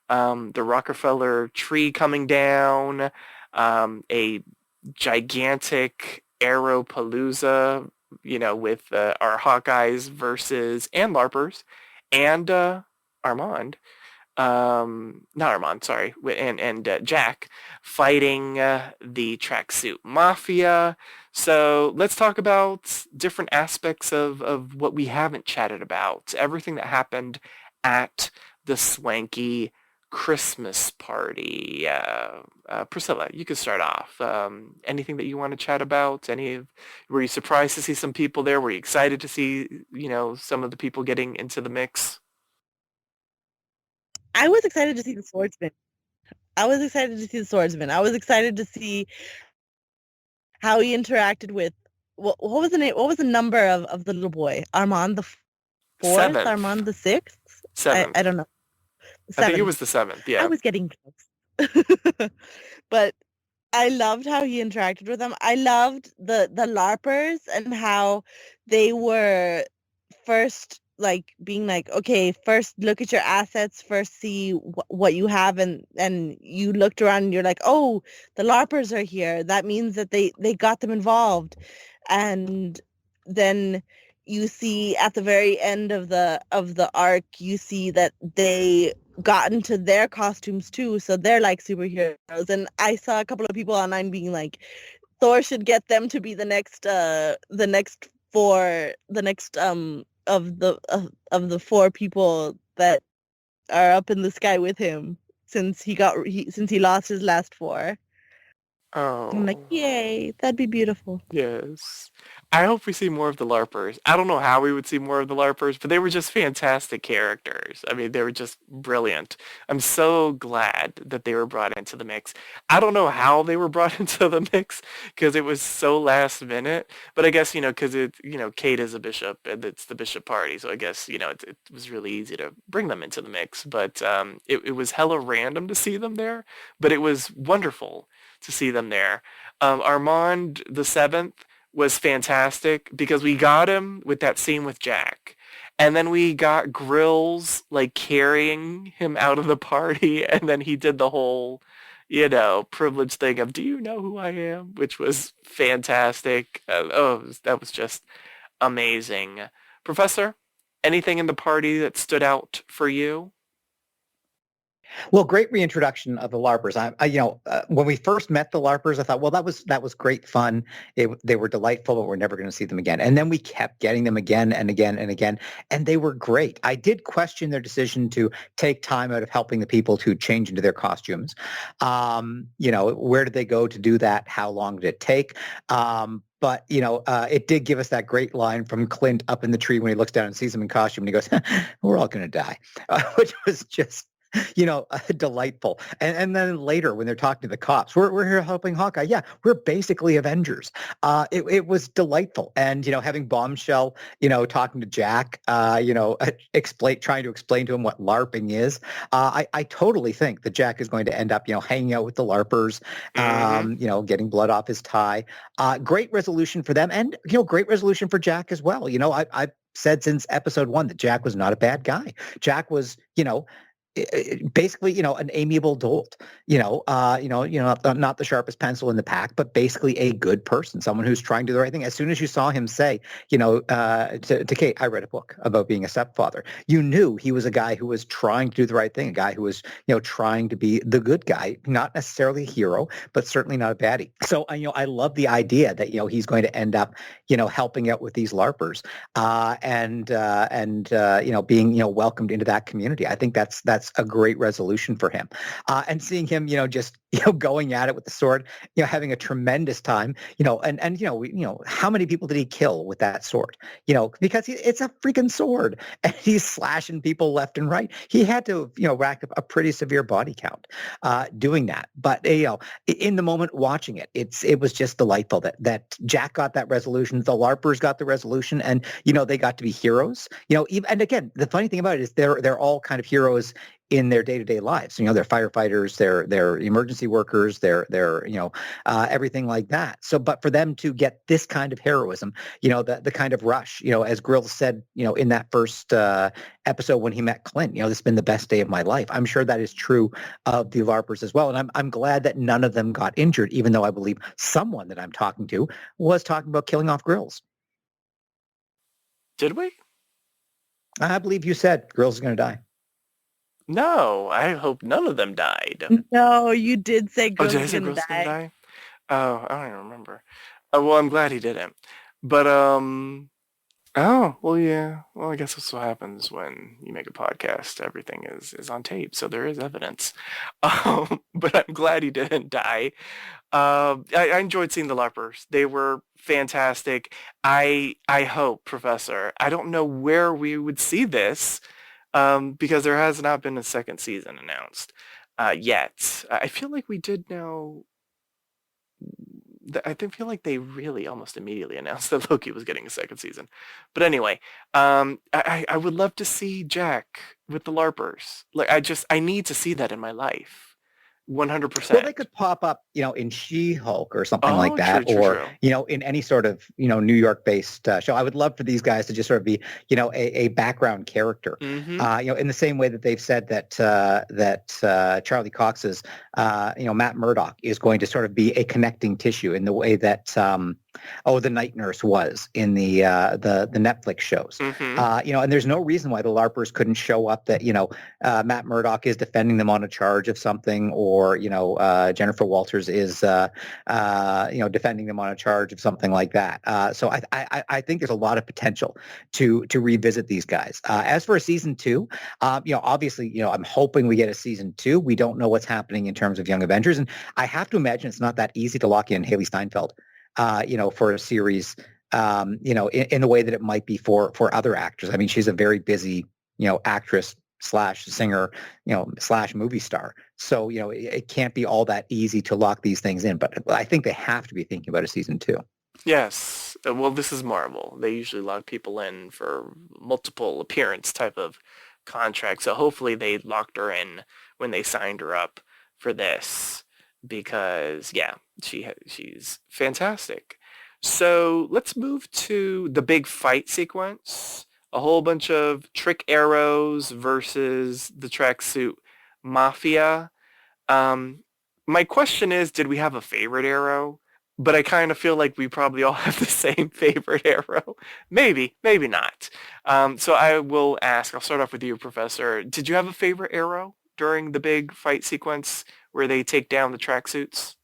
the Rockefeller tree coming down, a gigantic Aeropalooza, with our Hawkeyes versus and LARPers and Armand. Not Armand, sorry, and Jack fighting the tracksuit mafia. So let's talk about different aspects of what we haven't chatted about. Everything that happened at the swanky Christmas party. Priscilla, you could start off. Anything that you want to chat about? Were you surprised to see some people there? Were you excited to see, some of the people getting into the mix? I was excited to see the swordsman. I was excited to see the swordsman. I was excited to see how he interacted with what was the name? What was the number of the little boy? Armand the fourth? Seventh. Armand the sixth? I Seventh. don't know. I think it Seventh. was the seventh, I yeah. was getting close. But I loved how he interacted with them. I loved the LARPers and how they were first like being like, okay, first look at your assets, first see what you have, and you looked around and you're like, oh, the LARPers are here. That means that they got them involved. And then you see at the very end of the arc, you see that they got into their costumes too, so they're like superheroes. And I saw a couple of people online being like, Thor should get them to be the next of the four people that are up in the sky with him since he lost his last four. I'm like, Oh. yay, that'd be beautiful. Yes. I hope we see more of the LARPers. I don't know how we would see more of the LARPers, but they were just fantastic characters. I mean, they were just brilliant. I'm so glad that they were brought into the mix. I don't know how they were brought into the mix because it was so last minute, but I guess, because Kate is a bishop and it's the bishop party, so I guess, it was really easy to bring them into the mix, but it was hella random to see them there, but it was wonderful to see them there. Armand the Seventh was fantastic because we got him with that scene with Jack. And then we got Grills like carrying him out of the party, and then he did the whole, privilege thing of, do you know who I am? Which was fantastic. That was just amazing. Professor, anything in the party that stood out for you? Well, great reintroduction of the LARPers. When we first met the LARPers, I thought, well, that was great fun. They were delightful, but we're never going to see them again. And then we kept getting them again and again and again, and they were great. I did question their decision to take time out of helping the people to change into their costumes. Where did they go to do that? How long did it take? But, it did give us that great line from Clint up in the tree when he looks down and sees them in costume and he goes, we're all going to die, which was just delightful. And then later when they're talking to the cops, we're here helping Hawkeye. Yeah, we're basically Avengers. It was delightful. And, having Bombshell, talking to Jack, trying to explain to him what LARPing is. I totally think that Jack is going to end up, hanging out with the LARPers, getting blood off his tie. Great resolution for them. And, great resolution for Jack as well. I've said since episode 1 that Jack was not a bad guy. Jack was, basically, an amiable dolt, not the sharpest pencil in the pack, but basically a good person, someone who's trying to do the right thing. As soon as you saw him say, to Kate, I read a book about being a stepfather, you knew he was a guy who was trying to do the right thing, a guy who was, trying to be the good guy, not necessarily a hero, but certainly not a baddie. So, I love the idea that, he's going to end up, helping out with these LARPers and being, welcomed into that community. I think that's a great resolution for him. And seeing him, just, going at it with the sword, having a tremendous time, how many people did he kill with that sword? Because it's a freaking sword and he's slashing people left and right. He had to, rack up a pretty severe body count doing that. But, in the moment watching it, it was just delightful that Jack got that resolution, the LARPers got the resolution, and, they got to be heroes. And again, the funny thing about it is they're all kind of heroes in their day-to-day lives. They're firefighters, they're emergency workers, they're everything like that. So, but for them to get this kind of heroism, the kind of rush, as Grills said, in that first episode when he met Clint, this has been the best day of my life. I'm sure that is true of the LARPers as well. And I'm glad that none of them got injured, even though I believe someone that I'm talking to was talking about killing off Grills. Did we? I believe you said Grills is going to die. No, I hope none of them died. No, you did say Oh, Grills did I is say gonna Grills gonna die. die? Oh, I don't even remember. Well, I'm glad he didn't. But Oh, well, yeah. Well, I guess that's what happens when you make a podcast. Everything is on tape, so there is evidence. But I'm glad he didn't die. I enjoyed seeing the LARPers. They were fantastic. I hope, Professor. I don't know where we would see this, because there has not been a second season announced yet. I feel like we did know. Feel like they really almost immediately announced that Loki was getting a second season. But anyway, I would love to see Jack with the LARPers. Like I need to see that in my life, Well, they 100%. could pop up, in She-Hulk or something like Oh, that, true, true, or, true. in any sort of, New York-based show. I would love for these guys to just sort of be, a background character, Mm-hmm. in the same way that they've said that Charlie Cox's, Matt Murdock is going to sort of be a connecting tissue in the way that, the Night Nurse was in the Netflix shows. Mm-hmm. And there's no reason why the LARPers couldn't show up that, Matt Murdock is defending them on a charge of something, or Jennifer Walters is defending them on a charge of something like that. So I think there's a lot of potential to revisit these guys. As for a season 2, obviously, I'm hoping we get a season 2. We don't know what's happening in terms of Young Avengers, and I have to imagine it's not that easy to lock in Haley Steinfeld, for a series. In the way that it might be for other actors. I mean, she's a very busy, actress slash singer, slash movie star. So, it can't be all that easy to lock these things in. But I think they have to be thinking about a season 2. Yes. Well, this is Marvel. They usually lock people in for multiple appearance type of contract. So hopefully they locked her in when they signed her up for this, because yeah, she's fantastic. So let's move to the big fight sequence. A whole bunch of trick arrows versus the tracksuit mafia. Um, my question is, did we have a favorite arrow? But I kind of feel like we probably all have the same favorite arrow. Maybe, maybe not. So I will ask, I'll start off with you, Professor. Did you have a favorite arrow during the big fight sequence where they take down the tracksuits?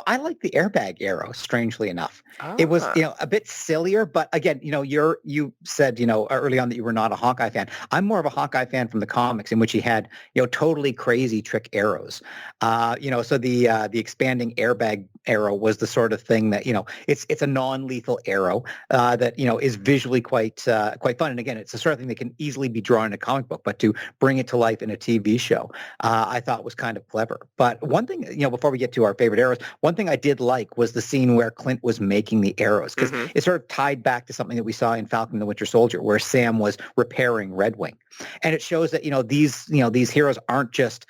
I like the airbag arrow, strangely enough. It was, Ah. a bit sillier, but again, you said, early on that you were not a Hawkeye fan. I'm more of a Hawkeye fan from the comics, in which he had, totally crazy trick arrows. So the expanding airbag arrow was the sort of thing that, it's a non-lethal arrow that, is visually quite fun. And again, it's the sort of thing that can easily be drawn in a comic book, but to bring it to life in a TV show, I thought was kind of clever. But one thing, before we get to our favorite arrows, one thing I did like was the scene where Clint was making the arrows, because Mm-hmm. it sort of tied back to something that we saw in Falcon and the Winter Soldier, where Sam was repairing Red Wing. And it shows that, these heroes aren't just,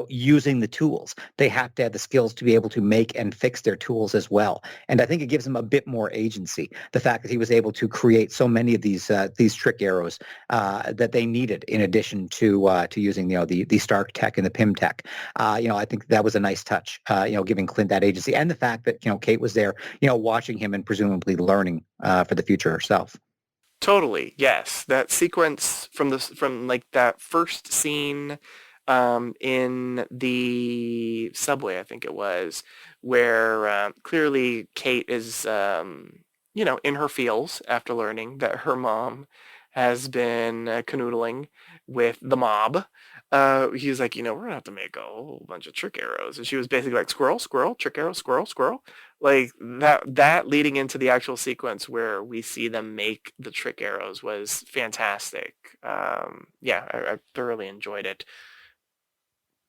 using the tools. They have to have the skills to be able to make and fix their tools as well. And I think it gives them a bit more agency. The fact that he was able to create so many of these trick arrows that they needed, in addition to using, the Stark tech and the Pym tech. I think that was a nice touch, giving Clint that agency, and the fact that, Kate was there, watching him and presumably learning for the future herself. Totally, yes. That sequence from like that first scene in the subway, I think it was, where clearly Kate is, in her feels after learning that her mom has been canoodling with the mob. He's like, we're gonna have to make a whole bunch of trick arrows, and she was basically like, squirrel, squirrel, trick arrow, squirrel, squirrel, like that leading into the actual sequence where we see them make the trick arrows was fantastic. Yeah, I thoroughly enjoyed it.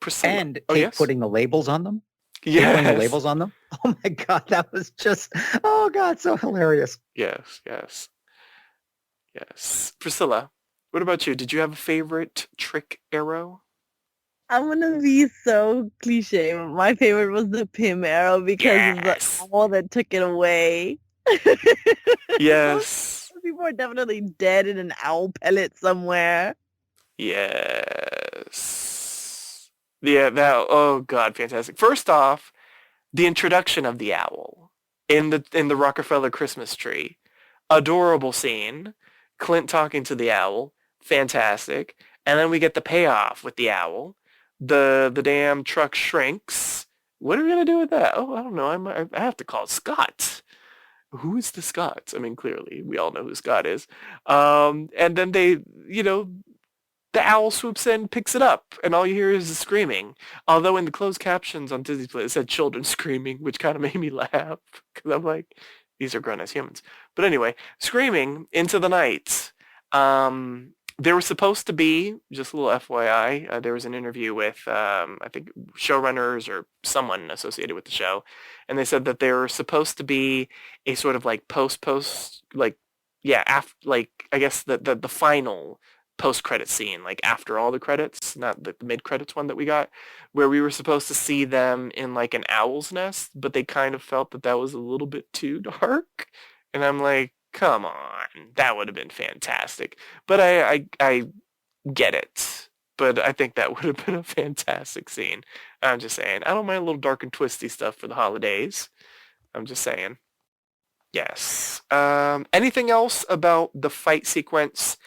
Priscilla. And Oh, Kate yes? putting the labels on them. Kate putting the Yes. labels on them. Oh my God, that was just, oh God, so hilarious. Yes, yes, yes. Priscilla, what about you? Did you have a favorite trick arrow? I'm gonna be so cliche, but my favorite was the Pym arrow because of the Yes. owl that took it away. Yes. Those people are definitely dead in an owl pellet somewhere. Yes. Yeah, oh God, fantastic. First off, the introduction of the owl in the Rockefeller Christmas tree. Adorable scene. Clint talking to the owl. Fantastic. And then we get the payoff with the owl. The damn truck shrinks. What are we gonna do with that? Oh, I don't know. I have to call Scott. who is the Scott? I mean, clearly we all know who Scott is. And then they, the owl swoops in, picks it up, and all you hear is the screaming. Although in the closed captions on Disney Plus, it said children screaming, which kind of made me laugh because I'm like, these are grown-ass humans. But anyway, screaming into the night. There was supposed to be, just a little FYI, there was an interview with, I think, showrunners or someone associated with the show, and they said that there were supposed to be a sort of like post, like, yeah, like, I guess the final post-credit scene, like after all the credits, not the mid-credits one that we got, where we were supposed to see them in like an owl's nest, but they kind of felt that that was a little bit too dark. And I'm like, come on, that would have been fantastic. But I get it. But I think that would have been a fantastic scene. I'm just saying. I don't mind a little dark and twisty stuff for the holidays. I'm just saying. Yes. Anything else about the fight sequence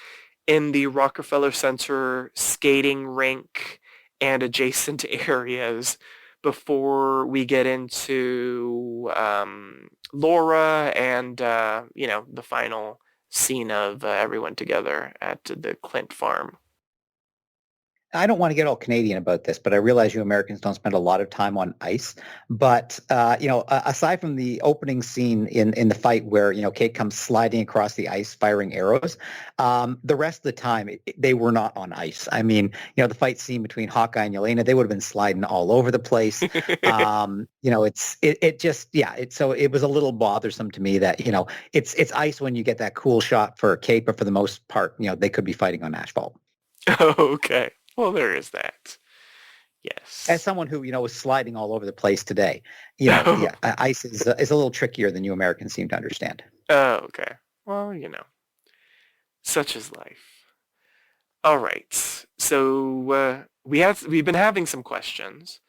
in the Rockefeller Center skating rink and adjacent areas before we get into Laura and, the final scene of everyone together at the Clint farm? I don't want to get all Canadian about this, but I realize you Americans don't spend a lot of time on ice. But aside from the opening scene in the fight where Kate comes sliding across the ice, firing arrows, the rest of the time they were not on ice. I mean, the fight scene between Hawkeye and Yelena, they would have been sliding all over the place. So it was a little bothersome to me that it's ice when you get that cool shot for Kate, but for the most part, they could be fighting on asphalt. Okay. Well, there is that. Yes. As someone who was sliding all over the place today, yeah, ice is a little trickier than you Americans seem to understand. Oh, okay. Well, such is life. All right. So we've been having some questions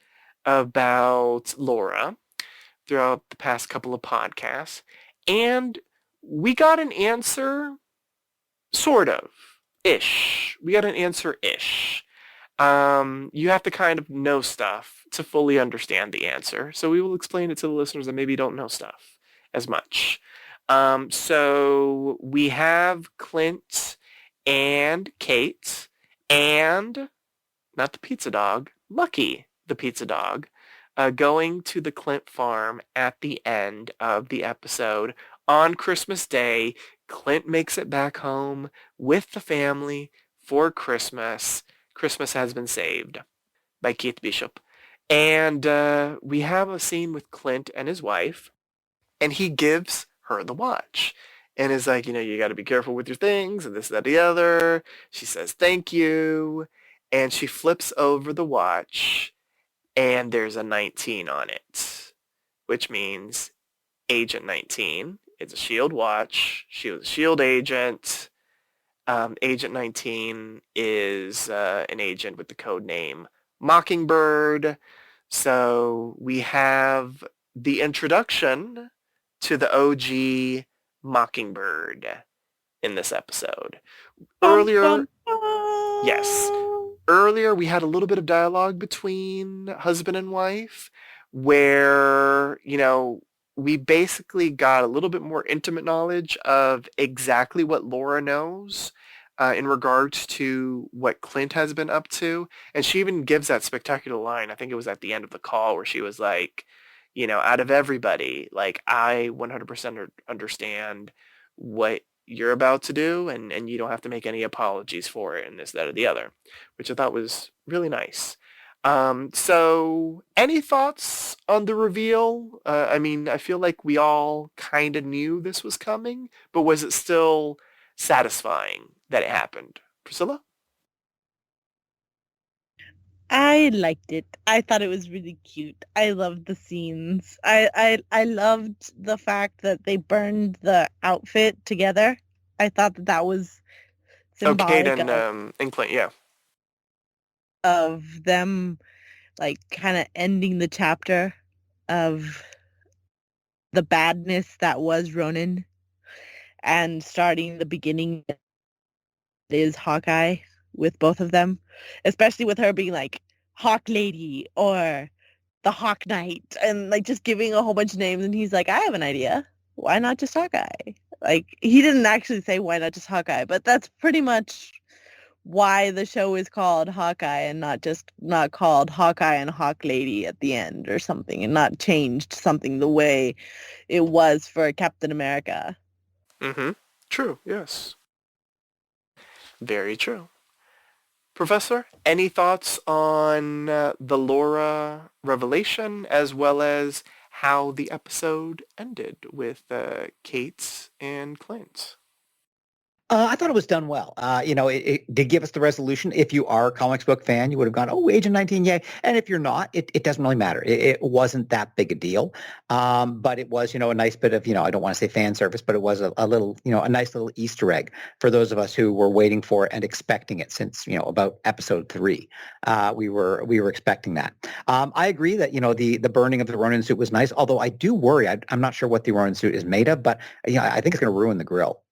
about Laura throughout the past couple of podcasts, and we got an answer, sort of, ish. We got an answer ish. You have to kind of know stuff to fully understand the answer. So we will explain it to the listeners that maybe don't know stuff as much. So we have Clint and Kate and, not the pizza dog, Lucky the pizza dog, going to the Clint farm at the end of the episode on Christmas Day. Clint makes it back home with the family for Christmas. Christmas has been saved by Keith Bishop. And we have a scene with Clint and his wife, and he gives her the watch and is like, you got to be careful with your things and this, that, the other. She says, thank you. And she flips over the watch and there's a 19 on it, which means Agent 19. It's a S.H.I.E.L.D. watch. She was a S.H.I.E.L.D. agent. Agent 19 is an agent with the code name Mockingbird. So we have the introduction to the OG Mockingbird in this episode. Earlier, yes. Earlier, we had a little bit of dialogue between husband and wife where, we basically got a little bit more intimate knowledge of exactly what Laura knows in regards to what Clint has been up to. And she even gives that spectacular line, I think it was at the end of the call, where she was like, out of everybody, like, I 100% understand what you're about to do, and you don't have to make any apologies for it, and this, that, or the other, which I thought was really nice. So any thoughts on the reveal? I mean, I feel like we all kind of knew this was coming, but was it still satisfying that it happened? Priscilla? I liked it. I thought it was really cute. I loved the scenes. I loved the fact that they burned the outfit together. I thought that was symbolic Kate and Clint, yeah. of them, like, kind of ending the chapter of the badness that was Ronin and starting the beginning that is Hawkeye with both of them, especially with her being like Hawk Lady or the Hawk Knight and like just giving a whole bunch of names, and he's like, I have an idea. why not just Hawkeye? Like, he didn't actually say why not just Hawkeye, but that's pretty much why the show is called Hawkeye and not called Hawkeye and Hawk Lady at the end or something, and not changed something the way it was for Captain America. Mm-hmm. True, yes. Very true. Professor, any thoughts on the Laura revelation as well as how the episode ended with Kate and Clint? I thought it was done well. It did give us the resolution. If you are a comics book fan, you would have gone, oh, Agent 19, yay. And if you're not, it doesn't really matter. It wasn't that big a deal. But it was, a nice bit of, I don't want to say fan service, but it was a little, a nice little Easter egg for those of us who were waiting for it and expecting it since, about episode 3. We were expecting that. I agree that, the burning of the Ronin suit was nice, although I do worry. I'm not sure what the Ronin suit is made of, but I think it's going to ruin the grill.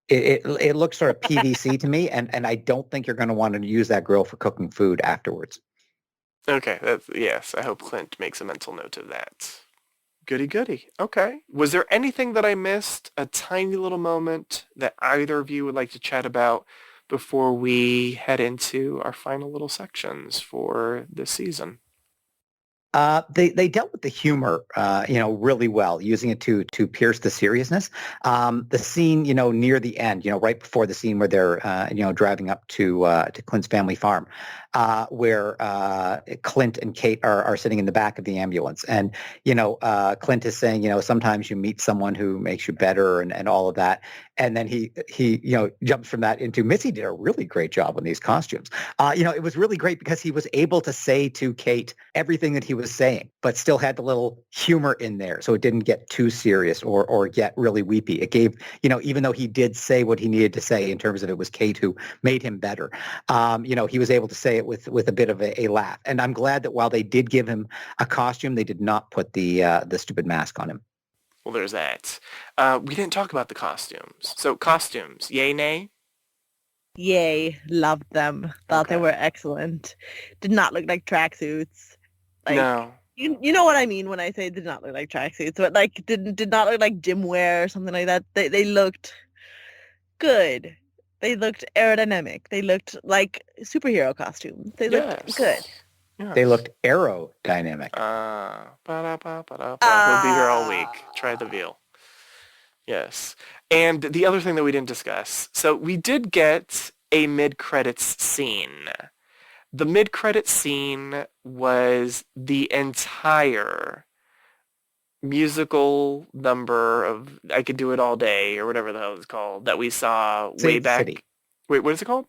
It looks sort of PVC to me, and I don't think you're going to want to use that grill for cooking food afterwards. Okay, yes, I hope Clint makes a mental note of that. Goody goody. Okay. Was there anything that I missed, a tiny little moment that either of you would like to chat about before we head into our final little sections for this season? They dealt with the humor, really well, using it to pierce the seriousness. The scene, near the end, right before the scene where they're, driving up to Clint's family farm, where Clint and Kate are sitting in the back of the ambulance, and Clint is saying, sometimes you meet someone who makes you better, and all of that, and then he jumps from that into Missy did a really great job on these costumes. It was really great because he was able to say to Kate everything that he was saying, but still had the little humor in there, so it didn't get too serious or get really weepy. It gave, even though he did say what he needed to say in terms of it was Kate who made him better, he was able to say it with a bit of a laugh. And I'm glad that while they did give him a costume, they did not put the stupid mask on him. Well, there's that. We didn't talk about the costumes. So costumes, yay, nay? Yay, loved them. Thought they Okay. were excellent. Did not look like tracksuits. Like, No. you know what I mean when I say did not look like tracksuits, but like did not look like gym wear or something like that. They looked good. They looked aerodynamic. They looked like superhero costumes. They looked good. Yes. They looked aerodynamic. He'll be here all week. Try the veal. Yes. And the other thing that we didn't discuss. So we did get a mid-credits scene. The mid-credits scene was the entire musical number of I Could Do It All Day or whatever the hell it's called that we saw way Save the back. City. Wait, what is it called?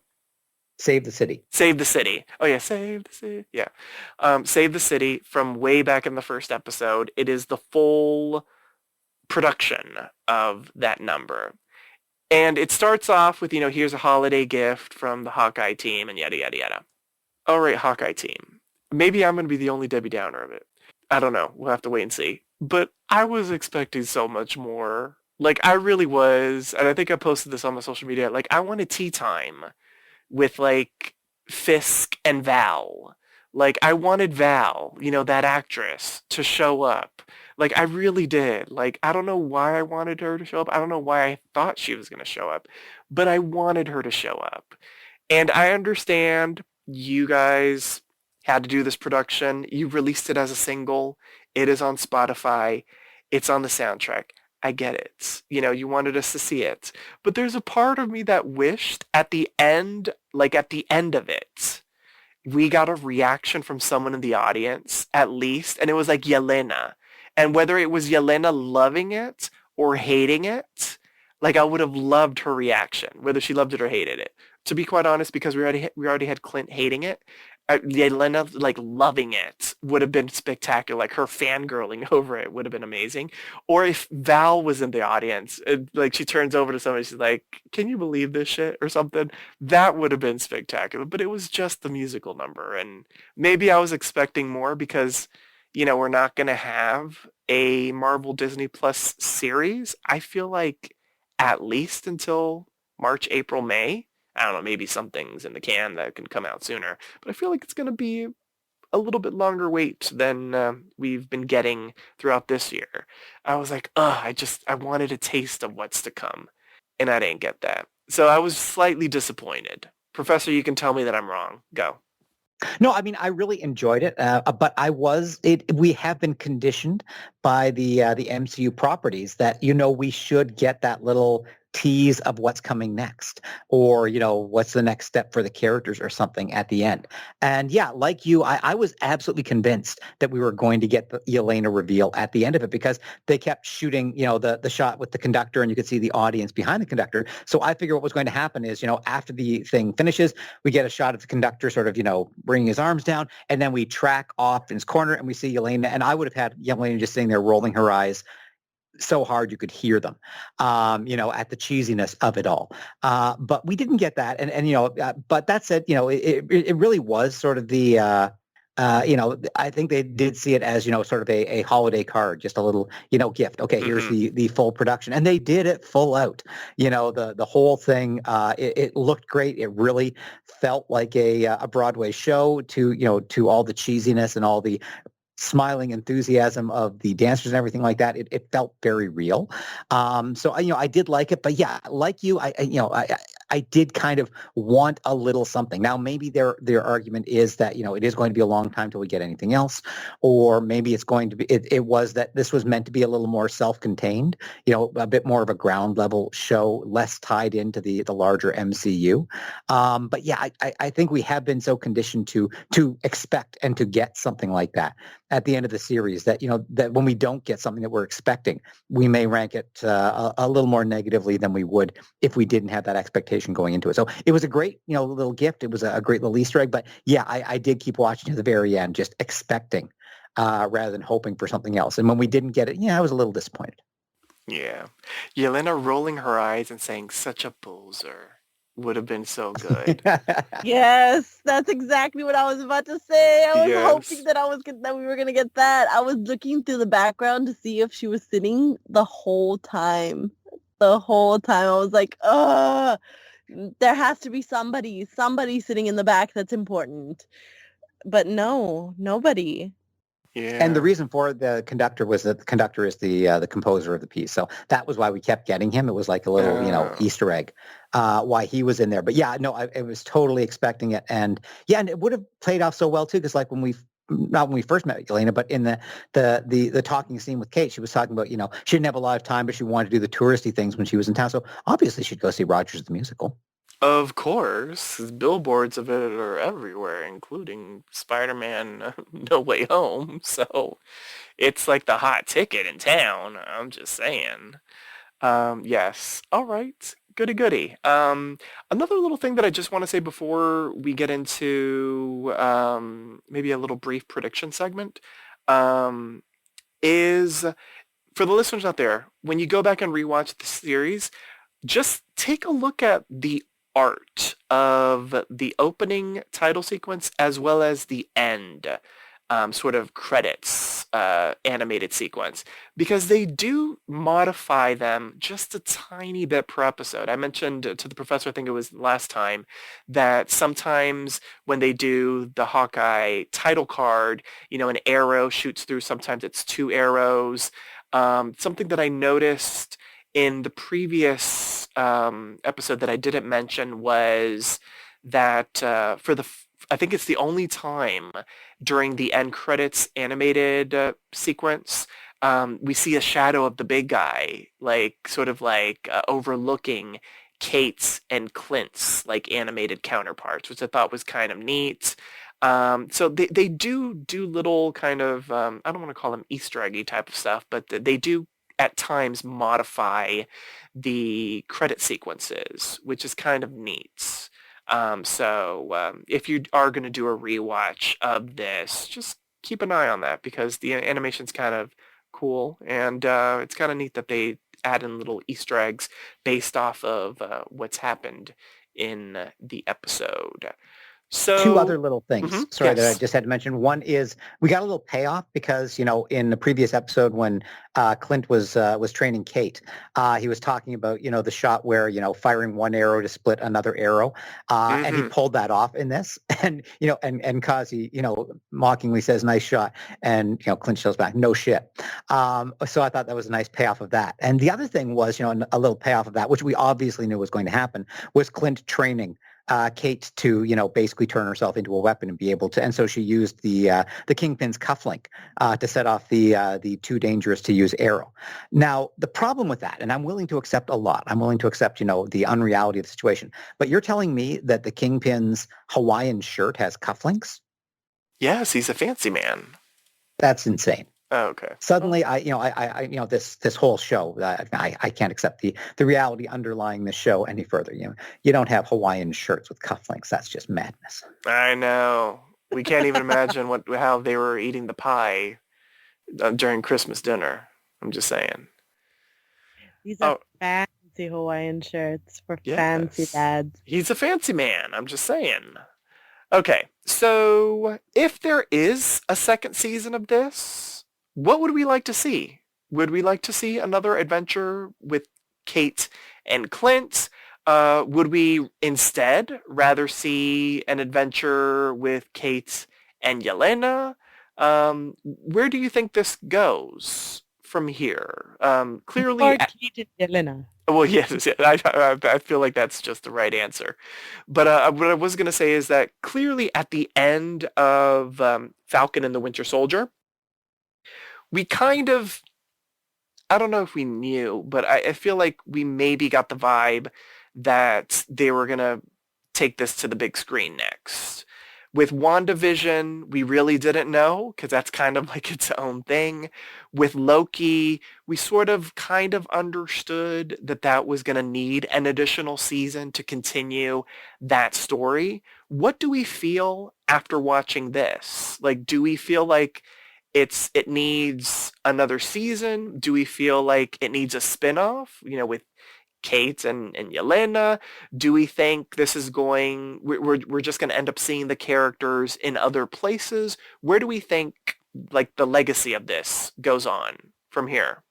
Save the City. Save the City. Oh yeah, Save the City. Yeah. Save the City from way back in the first episode. It is the full production of that number. And it starts off with, here's a holiday gift from the Hawkeye team and yada, yada, yada. All right, Hawkeye team. Maybe I'm going to be the only Debbie Downer of it. I don't know. We'll have to wait and see. But I was expecting so much more. Like, I really was. And I think I posted this on my social media. Like, I wanted tea time with, like, Fisk and Val. Like, I wanted Val, that actress, to show up. Like, I really did. Like, I don't know why I wanted her to show up. I don't know why I thought she was going to show up. But I wanted her to show up. And I understand you guys had to do this production. You released it as a single. It is on Spotify. It's on the soundtrack. I get it. You wanted us to see it. But there's a part of me that wished at the end of it, we got a reaction from someone in the audience, at least, and it was like Yelena. And whether it was Yelena loving it or hating it, like I would have loved her reaction, whether she loved it or hated it. To be quite honest, because we already had Clint hating it, Yelena like loving it would have been spectacular. Like her fangirling over it would have been amazing. Or if Val was in the audience, like she turns over to somebody, she's like, "Can you believe this shit?" or something. That would have been spectacular. But it was just the musical number, and maybe I was expecting more because, we're not gonna have a Marvel Disney Plus series. I feel like at least until March, April, May. I don't know, maybe some things in the can that can come out sooner. But I feel like it's going to be a little bit longer wait than we've been getting throughout this year. I was like, I wanted a taste of what's to come, and I didn't get that. So I was slightly disappointed. Professor, you can tell me that I'm wrong. Go. No, I mean, I really enjoyed it, but we have been conditioned by the MCU properties that, we should get that little tease of what's coming next, or, what's the next step for the characters or something at the end. And yeah, like you, I was absolutely convinced that we were going to get the Yelena reveal at the end of it, because they kept shooting, the shot with the conductor, and you could see the audience behind the conductor. So I figured what was going to happen is, after the thing finishes, we get a shot of the conductor sort of, bringing his arms down, and then we track off in his corner and we see Yelena, and I would have had Yelena just sitting there rolling her eyes so hard you could hear them, at the cheesiness of it all. But we didn't get that. But that said, it really was sort of the, I think they did see it as, sort of a holiday card, just a little, gift. Okay, here's the full production. And they did it full out. The whole thing, it looked great. It really felt like a Broadway show, to all the cheesiness and all the smiling enthusiasm of the dancers and everything like that. It felt very real. So I did like it, but yeah, like you, I did kind of want a little something. Now, maybe their argument is that, it is going to be a long time till we get anything else, or maybe it's going to be, it was that this was meant to be a little more self-contained, a bit more of a ground level show, less tied into the larger MCU. But yeah, I think we have been so conditioned to expect and to get something like that at the end of the series that, that when we don't get something that we're expecting, we may rank it a little more negatively than we would if we didn't have that expectation going into it. So it was a great, little gift. It was a great little Easter egg. But yeah, I did keep watching to the very end, just expecting rather than hoping for something else. And when we didn't get it, I was a little disappointed. Yeah. Yelena rolling her eyes and saying, "Such a poser," would have been so good. Yes, that's exactly what I was about to say. I was Yes. hoping that we were gonna get that. I was looking through the background to see if she was sitting the whole time. The whole time I was like, there has to be somebody sitting in the back that's important. But no, nobody. Yeah. And the reason for the conductor was that the conductor is the composer of the piece. So that was why we kept getting him. It was like a little, Easter egg, why he was in there. But yeah, no, I was totally expecting it. And yeah, and it would have played off so well too, because like not when we first met Elena, but in the talking scene with Kate, she was talking about, she didn't have a lot of time, but she wanted to do the touristy things when she was in town. So obviously she'd go see Rogers the Musical. Of course, billboards of it are everywhere, including Spider-Man No Way Home. So it's like the hot ticket in town. I'm just saying. Yes. All right. Goody goody. Another little thing that I just want to say before we get into maybe a little brief prediction segment is for the listeners out there, when you go back and rewatch the series, just take a look at the art of the opening title sequence as well as the end sort of credits animated sequence, because they do modify them just a tiny bit per episode. I mentioned to the professor, I think it was last time, that sometimes when they do the Hawkeye title card, an arrow shoots through, sometimes it's two arrows. Something that I noticed in the previous episode that I didn't mention was that I think it's the only time during the end credits animated sequence, we see a shadow of the big guy, sort of overlooking Kate's and Clint's animated counterparts, which I thought was kind of neat. So they do little kind of, I don't want to call them Easter eggy type of stuff, but they do at times modify the credit sequences, which is kind of neat. So if you are going to do a rewatch of this, just keep an eye on that, because the animation's kind of cool, and it's kind of neat that they add in little Easter eggs based off of what's happened in the episode. So, Two other little things, sorry, that I yes. just had to mention. One is we got a little payoff because, in the previous episode when Clint was training Kate, he was talking about, the shot where, firing one arrow to split another arrow. And he hmm pulled that off in this. And, and Kazi, mockingly says, nice shot. And, Clint shows back, no shit. So I thought that was a nice payoff of that. And the other thing was, a little payoff of that, which we obviously knew was going to happen, was Clint training Kate to, basically turn herself into a weapon and be able to, and so she used the Kingpin's cufflink to set off the too dangerous to use arrow. Now, the problem with that, and I'm willing to accept a lot, I'm willing to accept, the unreality of the situation, but you're telling me that the Kingpin's Hawaiian shirt has cufflinks? Yes, he's a fancy man. That's insane. Oh, okay. Suddenly, this whole show, I can't accept the reality underlying this show any further. You don't have Hawaiian shirts with cufflinks. That's just madness. I know. We can't even imagine how they were eating the pie during Christmas dinner. I'm just saying. These are fancy Hawaiian shirts for fancy Yes. dads. He's a fancy man. I'm just saying. Okay, so if there is a second season of this, what would we like to see? Would we like to see another adventure with Kate and Clint? Would we instead rather see an adventure with Kate and Yelena? Where do you think this goes from here? Clearly, Or Kate and Yelena. well, yes, I feel like that's just the right answer. But what I was going to say is that clearly at the end of Falcon and the Winter Soldier, we kind of, I don't know if we knew, but I feel like we maybe got the vibe that they were going to take this to the big screen next. With WandaVision, we really didn't know because that's kind of like its own thing. With Loki, we sort of kind of understood that was going to need an additional season to continue that story. What do we feel after watching this? Like, do we feel like it needs another season? Do we feel like it needs a spin-off, with Kate and Yelena? Do we think this is we're just going to end up seeing the characters in other places? Where do we think like the legacy of this goes on from here?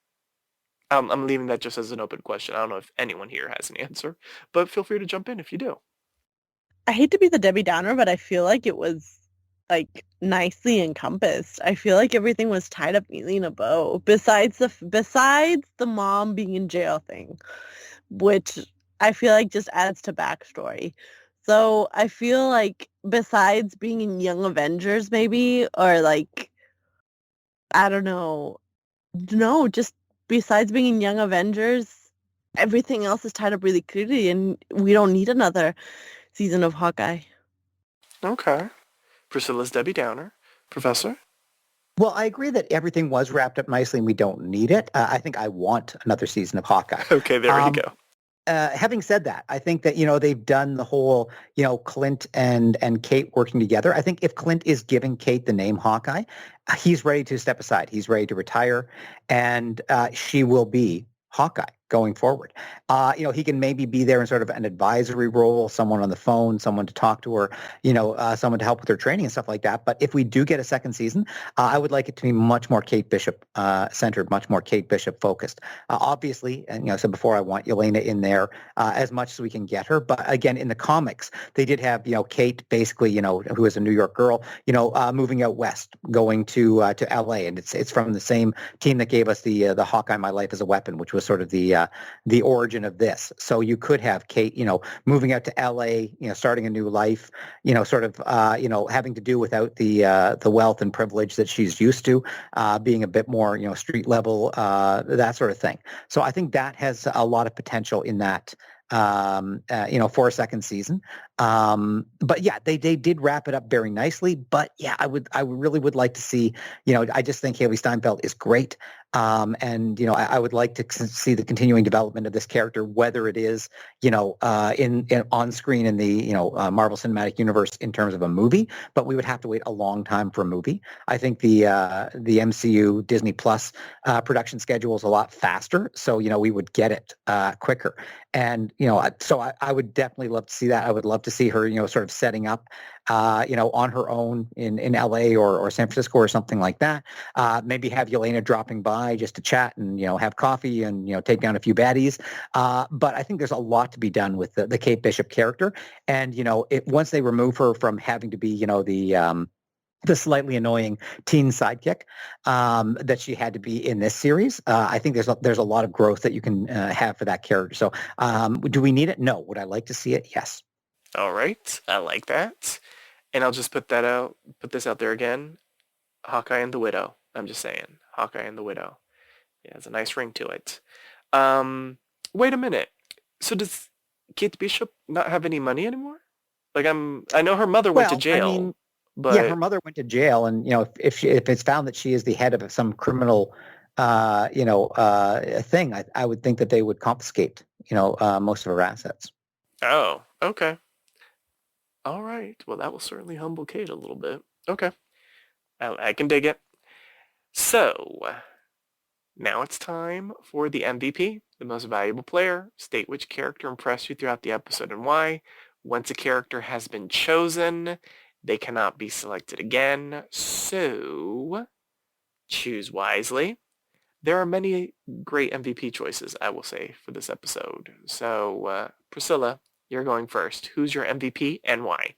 I'm leaving that just as an open question. I don't know if anyone here has an answer, but feel free to jump in if you do. I hate to be the Debbie Downer, but I feel like it was like nicely encompassed. I feel like everything was tied up neatly in a bow. Besides the mom being in jail thing, which I feel like just adds to backstory. So I feel like besides being in Young Avengers maybe, or like, I don't know, no, just besides being in Young Avengers, everything else is tied up really clearly and we don't need another season of Hawkeye. Okay. Priscilla's Debbie Downer. Professor? Well, I agree that everything was wrapped up nicely and we don't need it. I think I want another season of Hawkeye. Okay, there you go. Having said that, I think that, they've done the whole, Clint and Kate working together. I think if Clint is giving Kate the name Hawkeye, he's ready to step aside. He's ready to retire, and she will be Hawkeye going forward. He can maybe be there in sort of an advisory role, someone on the phone, someone to talk to her, someone to help with her training and stuff like that. But if we do get a second season, I would like it to be much more Kate Bishop centered, much more Kate Bishop focused. Obviously, and I said before, I want Yelena in there as much as we can get her. But again, in the comics, they did have, Kate basically, who is a New York girl, moving out west, going to LA, and it's from the same team that gave us the Hawkeye My Life as a Weapon, which was sort of the origin of this. So you could have Kate, moving out to LA, starting a new life, sort of, having to do without the wealth and privilege that she's used to, being a bit more, street level, that sort of thing. So I think that has a lot of potential in that, for a second season. But yeah, they did wrap it up very nicely. But yeah, I really would like to see, I just think Haley Steinfeld is great. And, I would like to see the continuing development of this character, whether it is, in on screen in the, Marvel Cinematic Universe in terms of a movie, but we would have to wait a long time for a movie. I think the MCU Disney Plus production schedule is a lot faster. So, we would get it quicker. And, so I would definitely love to see that. I would love love to see her, sort of setting up, on her own in LA or San Francisco or something like that. Maybe have Yelena dropping by just to chat and, have coffee and, take down a few baddies. But I think there's a lot to be done with the Kate Bishop character. And, once they remove her from having to be, the slightly annoying teen sidekick that she had to be in this series. I think there's a lot of growth that you can have for that character. So do we need it? No. Would I like to see it? Yes. All right. I like that. And I'll just put this out there again. Hawkeye and the Widow. I'm just saying. Hawkeye and the Widow. Yeah, it's a nice ring to it. Wait a minute. So does Kate Bishop not have any money anymore? Like I know her mother went to jail. I mean, but yeah, her mother went to jail, and if it's found that she is the head of some criminal, thing, I would think that they would confiscate, most of her assets. Oh, okay. All right. Well, that will certainly humble Kate a little bit. Okay. I can dig it. So, now it's time for the MVP, the most valuable player. State which character impressed you throughout the episode and why. Once a character has been chosen, they cannot be selected again. So, choose wisely. There are many great MVP choices, I will say, for this episode. So, Priscilla, you're going first. Who's your MVP and why?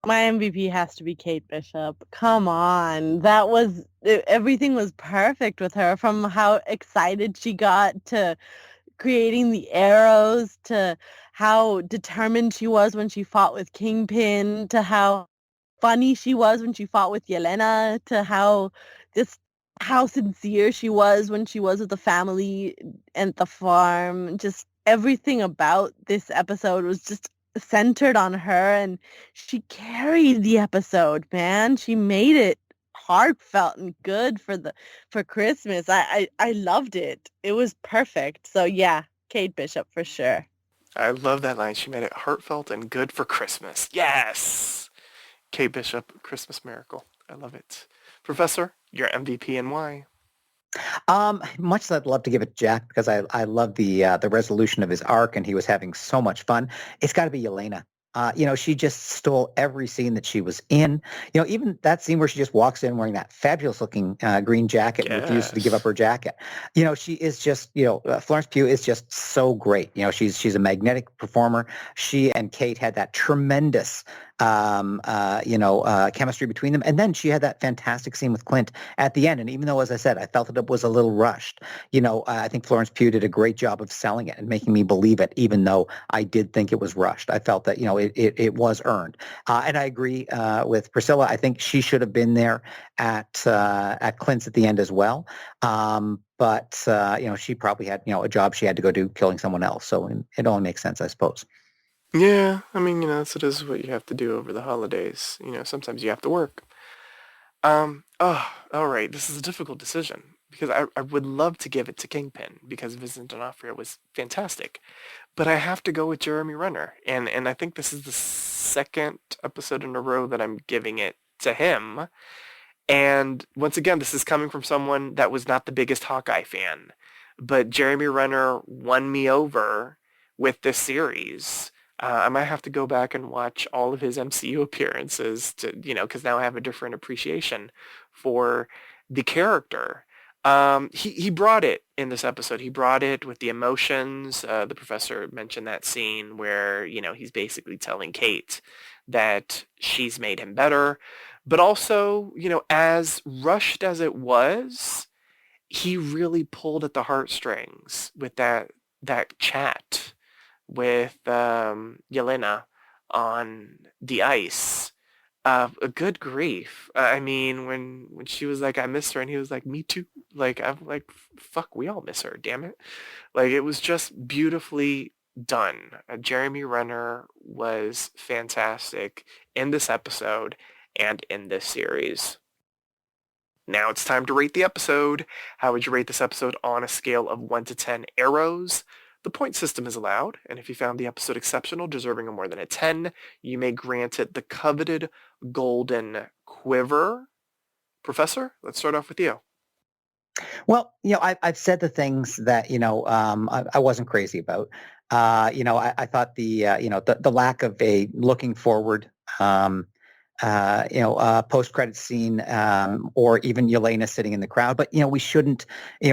My MVP has to be Kate Bishop. Come on. Everything was perfect with her, from how excited she got to creating the arrows, to how determined she was when she fought with Kingpin, to how funny she was when she fought with Yelena, to how sincere she was when she was with the family and the farm. Just everything about this episode was just centered on her, and she carried the episode, man. She made it heartfelt and good for Christmas. I loved it. It was perfect. So yeah, Kate Bishop for sure. I love that line. She made it heartfelt and good for Christmas. Yes! Kate Bishop, Christmas Miracle. I love it. Professor, your MVP and why? Much as I'd love to give it to Jack, because I love the resolution of his arc and he was having so much fun, it's got to be Yelena. She just stole every scene that she was in. Even that scene where she just walks in wearing that fabulous looking green jacket and refuses to give up her jacket. She is just, Florence Pugh is just so great. She's a magnetic performer. She and Kate had that tremendous chemistry between them. And then she had that fantastic scene with Clint at the end. And even though, as I said, I felt that it was a little rushed, I think Florence Pugh did a great job of selling it and making me believe it, even though I did think it was rushed. I felt that, it was earned. And I agree with Priscilla. I think she should have been there at Clint's at the end as well. But she probably had, a job she had to go do killing someone else. So it only makes sense, I suppose. Yeah, I mean, it is what you have to do over the holidays. Sometimes you have to work. All right, this is a difficult decision because I would love to give it to Kingpin because Vincent D'Onofrio was fantastic. But I have to go with Jeremy Renner. And I think this is the second episode in a row that I'm giving it to him. And once again, this is coming from someone that was not the biggest Hawkeye fan. But Jeremy Renner won me over with this series. I might have to go back and watch all of his MCU appearances to, because now I have a different appreciation for the character. He brought it in this episode. He brought it with the emotions. The professor mentioned that scene where, he's basically telling Kate that she's made him better. But also, as rushed as it was, he really pulled at the heartstrings with that chat with Yelena on the ice. A good grief. I mean, when she was like, I miss her, and he was like, me too. Like, I'm like, fuck, we all miss her, damn it. Like, it was just beautifully done. Jeremy Renner was fantastic in this episode and in this series. Now it's time to rate the episode. How would you rate this episode on a scale of 1 to 10 arrows? The point system is allowed, and if you found the episode exceptional, deserving of more than a 10, you may grant it the coveted Golden Quiver. Professor, let's start off with you. Well, I've said the things that, I wasn't crazy about. I thought the lack of a looking forward, post-credit scene, or even Yelena sitting in the crowd. But, we shouldn't,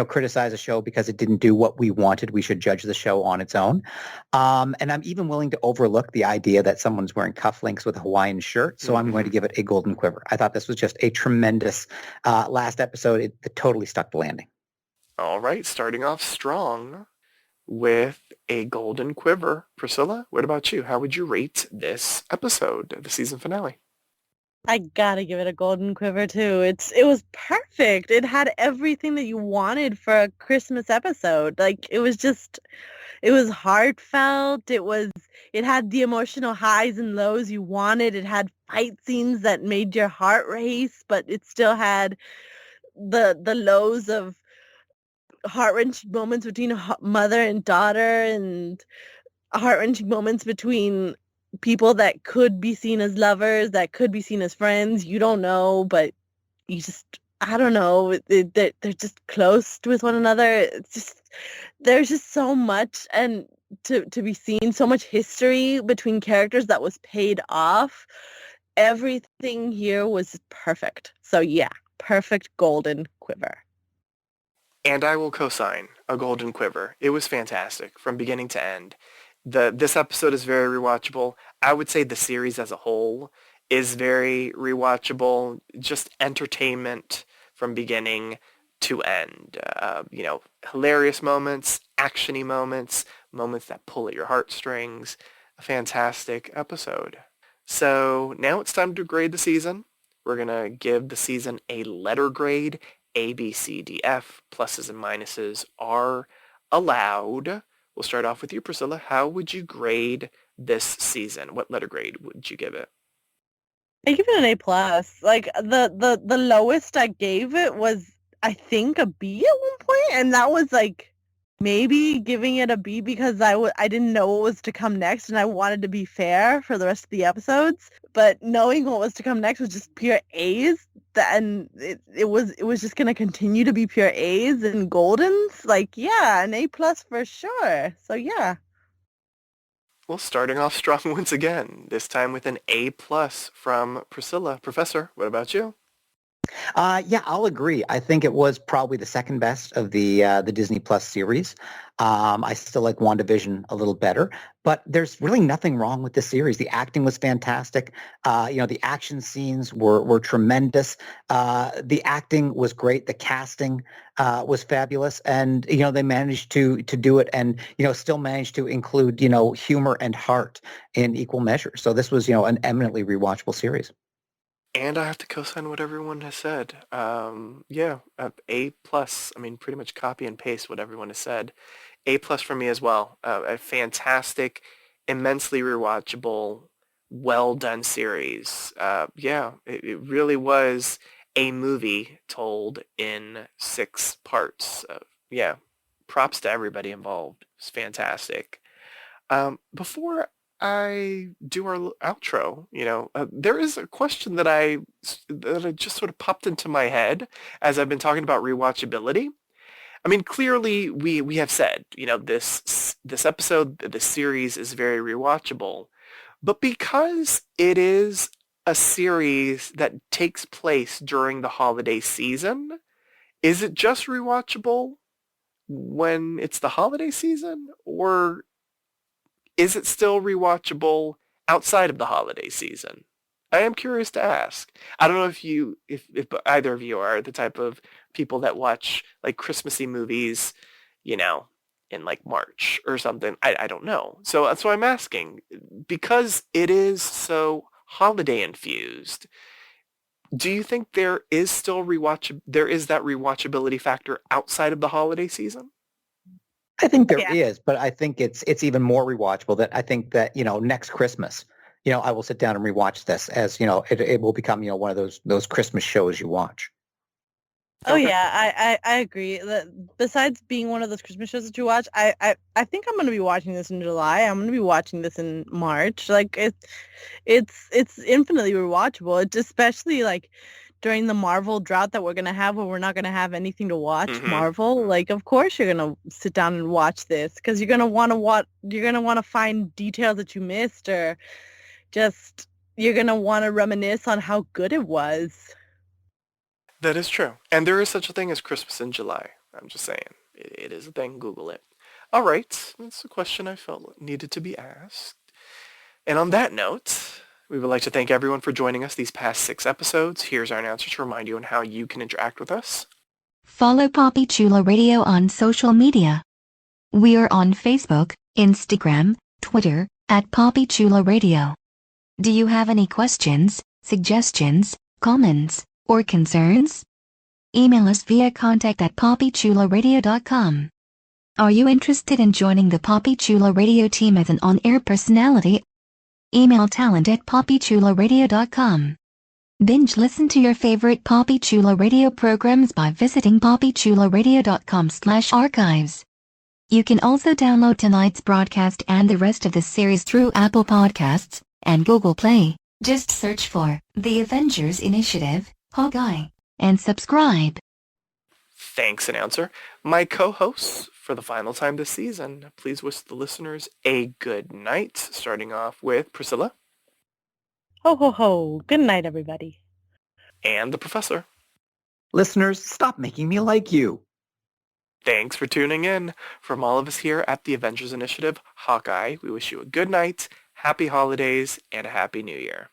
criticize a show because it didn't do what we wanted. We should judge the show on its own. And I'm even willing to overlook the idea that someone's wearing cufflinks with a Hawaiian shirt. So I'm going to give it a golden quiver. I thought this was just a tremendous last episode. It totally stuck the landing. All right, starting off strong with a golden quiver. Priscilla, what about you? How would you rate this episode, the season finale? I gotta give it a golden quiver too. It was perfect. It had everything that you wanted for a Christmas episode. Like it was heartfelt. It had the emotional highs and lows you wanted. It had fight scenes that made your heart race, but it still had the lows of heart-wrenching moments between mother and daughter, and heart-wrenching moments between people that could be seen as lovers, that could be seen as friends. You don't know, but I don't know. They're just close with one another. There's just so much and to be seen, so much history between characters that was paid off. Everything here was perfect. So yeah, perfect golden quiver. And I will co-sign a golden quiver. It was fantastic from beginning to end. This episode is very rewatchable. I would say the series as a whole is very rewatchable. Just entertainment from beginning to end. Hilarious moments, actiony moments, moments that pull at your heartstrings. A fantastic episode. So now it's time to grade the season. We're going to give the season a letter grade. A, B, C, D, F, pluses and minuses are allowed. We'll start off with you, Priscilla. How would you grade this season? What letter grade would you give it? I give it an A+. Like the lowest I gave it was, I think, a B at one point, and that was like maybe giving it a B because I didn't know what was to come next, and I wanted to be fair for the rest of the episodes. But knowing what was to come next was just pure A's, and it was just gonna continue to be pure A's and goldens. Like, yeah, an A+ for sure. So yeah. Well, starting off strong once again, this time with an A+ from Priscilla. Professor, what about you? Yeah, I'll agree. I think it was probably the second best of the Disney Plus series. I still like WandaVision a little better, but there's really nothing wrong with the series. The acting was fantastic. The action scenes were tremendous. The acting was great. The casting was fabulous, and they managed to do it, and still managed to include humor and heart in equal measure. So this was an eminently rewatchable series. And I have to co-sign what everyone has said. A+. I mean, pretty much copy and paste what everyone has said. A+ for me as well. A fantastic, immensely rewatchable, well-done series. It really was a movie told in 6 parts. Props to everybody involved. It's fantastic. Before I do our outro, there is a question that I just sort of popped into my head as I've been talking about rewatchability. I mean, clearly we have said, this episode, this series is very rewatchable, but because it is a series that takes place during the holiday season, is it just rewatchable when it's the holiday season, or is it still rewatchable outside of the holiday season? I am curious to ask. I don't know if either of you are the type of people that watch like Christmassy movies, in like March or something. I don't know. So that's why I'm asking. Because it is so holiday infused, do you think there is that rewatchability factor outside of the holiday season? I think there is, but I think it's even more rewatchable. That I think that next Christmas, I will sit down and rewatch this, as it will become one of those Christmas shows you watch. Oh yeah, I agree. Besides being one of those Christmas shows that you watch, I think I'm gonna be watching this in July. I'm gonna be watching this in March. Like it's infinitely rewatchable. It's especially like during the Marvel drought that we're going to have where we're not going to have anything to watch Mhm. Marvel, like of course you're going to sit down and watch this because you're going to want to find details that you missed, or just you're going to want to reminisce on how good it was. That is true. And there is such a thing as Christmas in July. I'm just saying. It is a thing. Google it. All right. That's a question I felt needed to be asked. And on that note, we would like to thank everyone for joining us these past 6 episodes. Here's our announcer to remind you on how you can interact with us. Follow Poppy Chulo Radio on social media. We are on Facebook, Instagram, Twitter, at Poppy Chulo Radio. Do you have any questions, suggestions, comments, or concerns? Email us via contact@poppychuloradio.com. Are you interested in joining the Poppy Chulo Radio team as an on-air personality? Email talent@poppychuloradio.com. Binge listen to your favorite Poppy Chulo Radio programs by visiting poppychuloradio.com/archives. You can also download tonight's broadcast and the rest of the series through Apple Podcasts and Google Play. Just search for The Avengers Initiative, Hawkeye, and subscribe. Thanks, announcer. My co-hosts for the final time this season, please wish the listeners a good night, starting off with Priscilla. Ho, ho, ho. Good night, everybody. And the professor. Listeners, stop making me like you. Thanks for tuning in. From all of us here at the Avengers Initiative, Hawkeye, we wish you a good night, happy holidays, and a happy new year.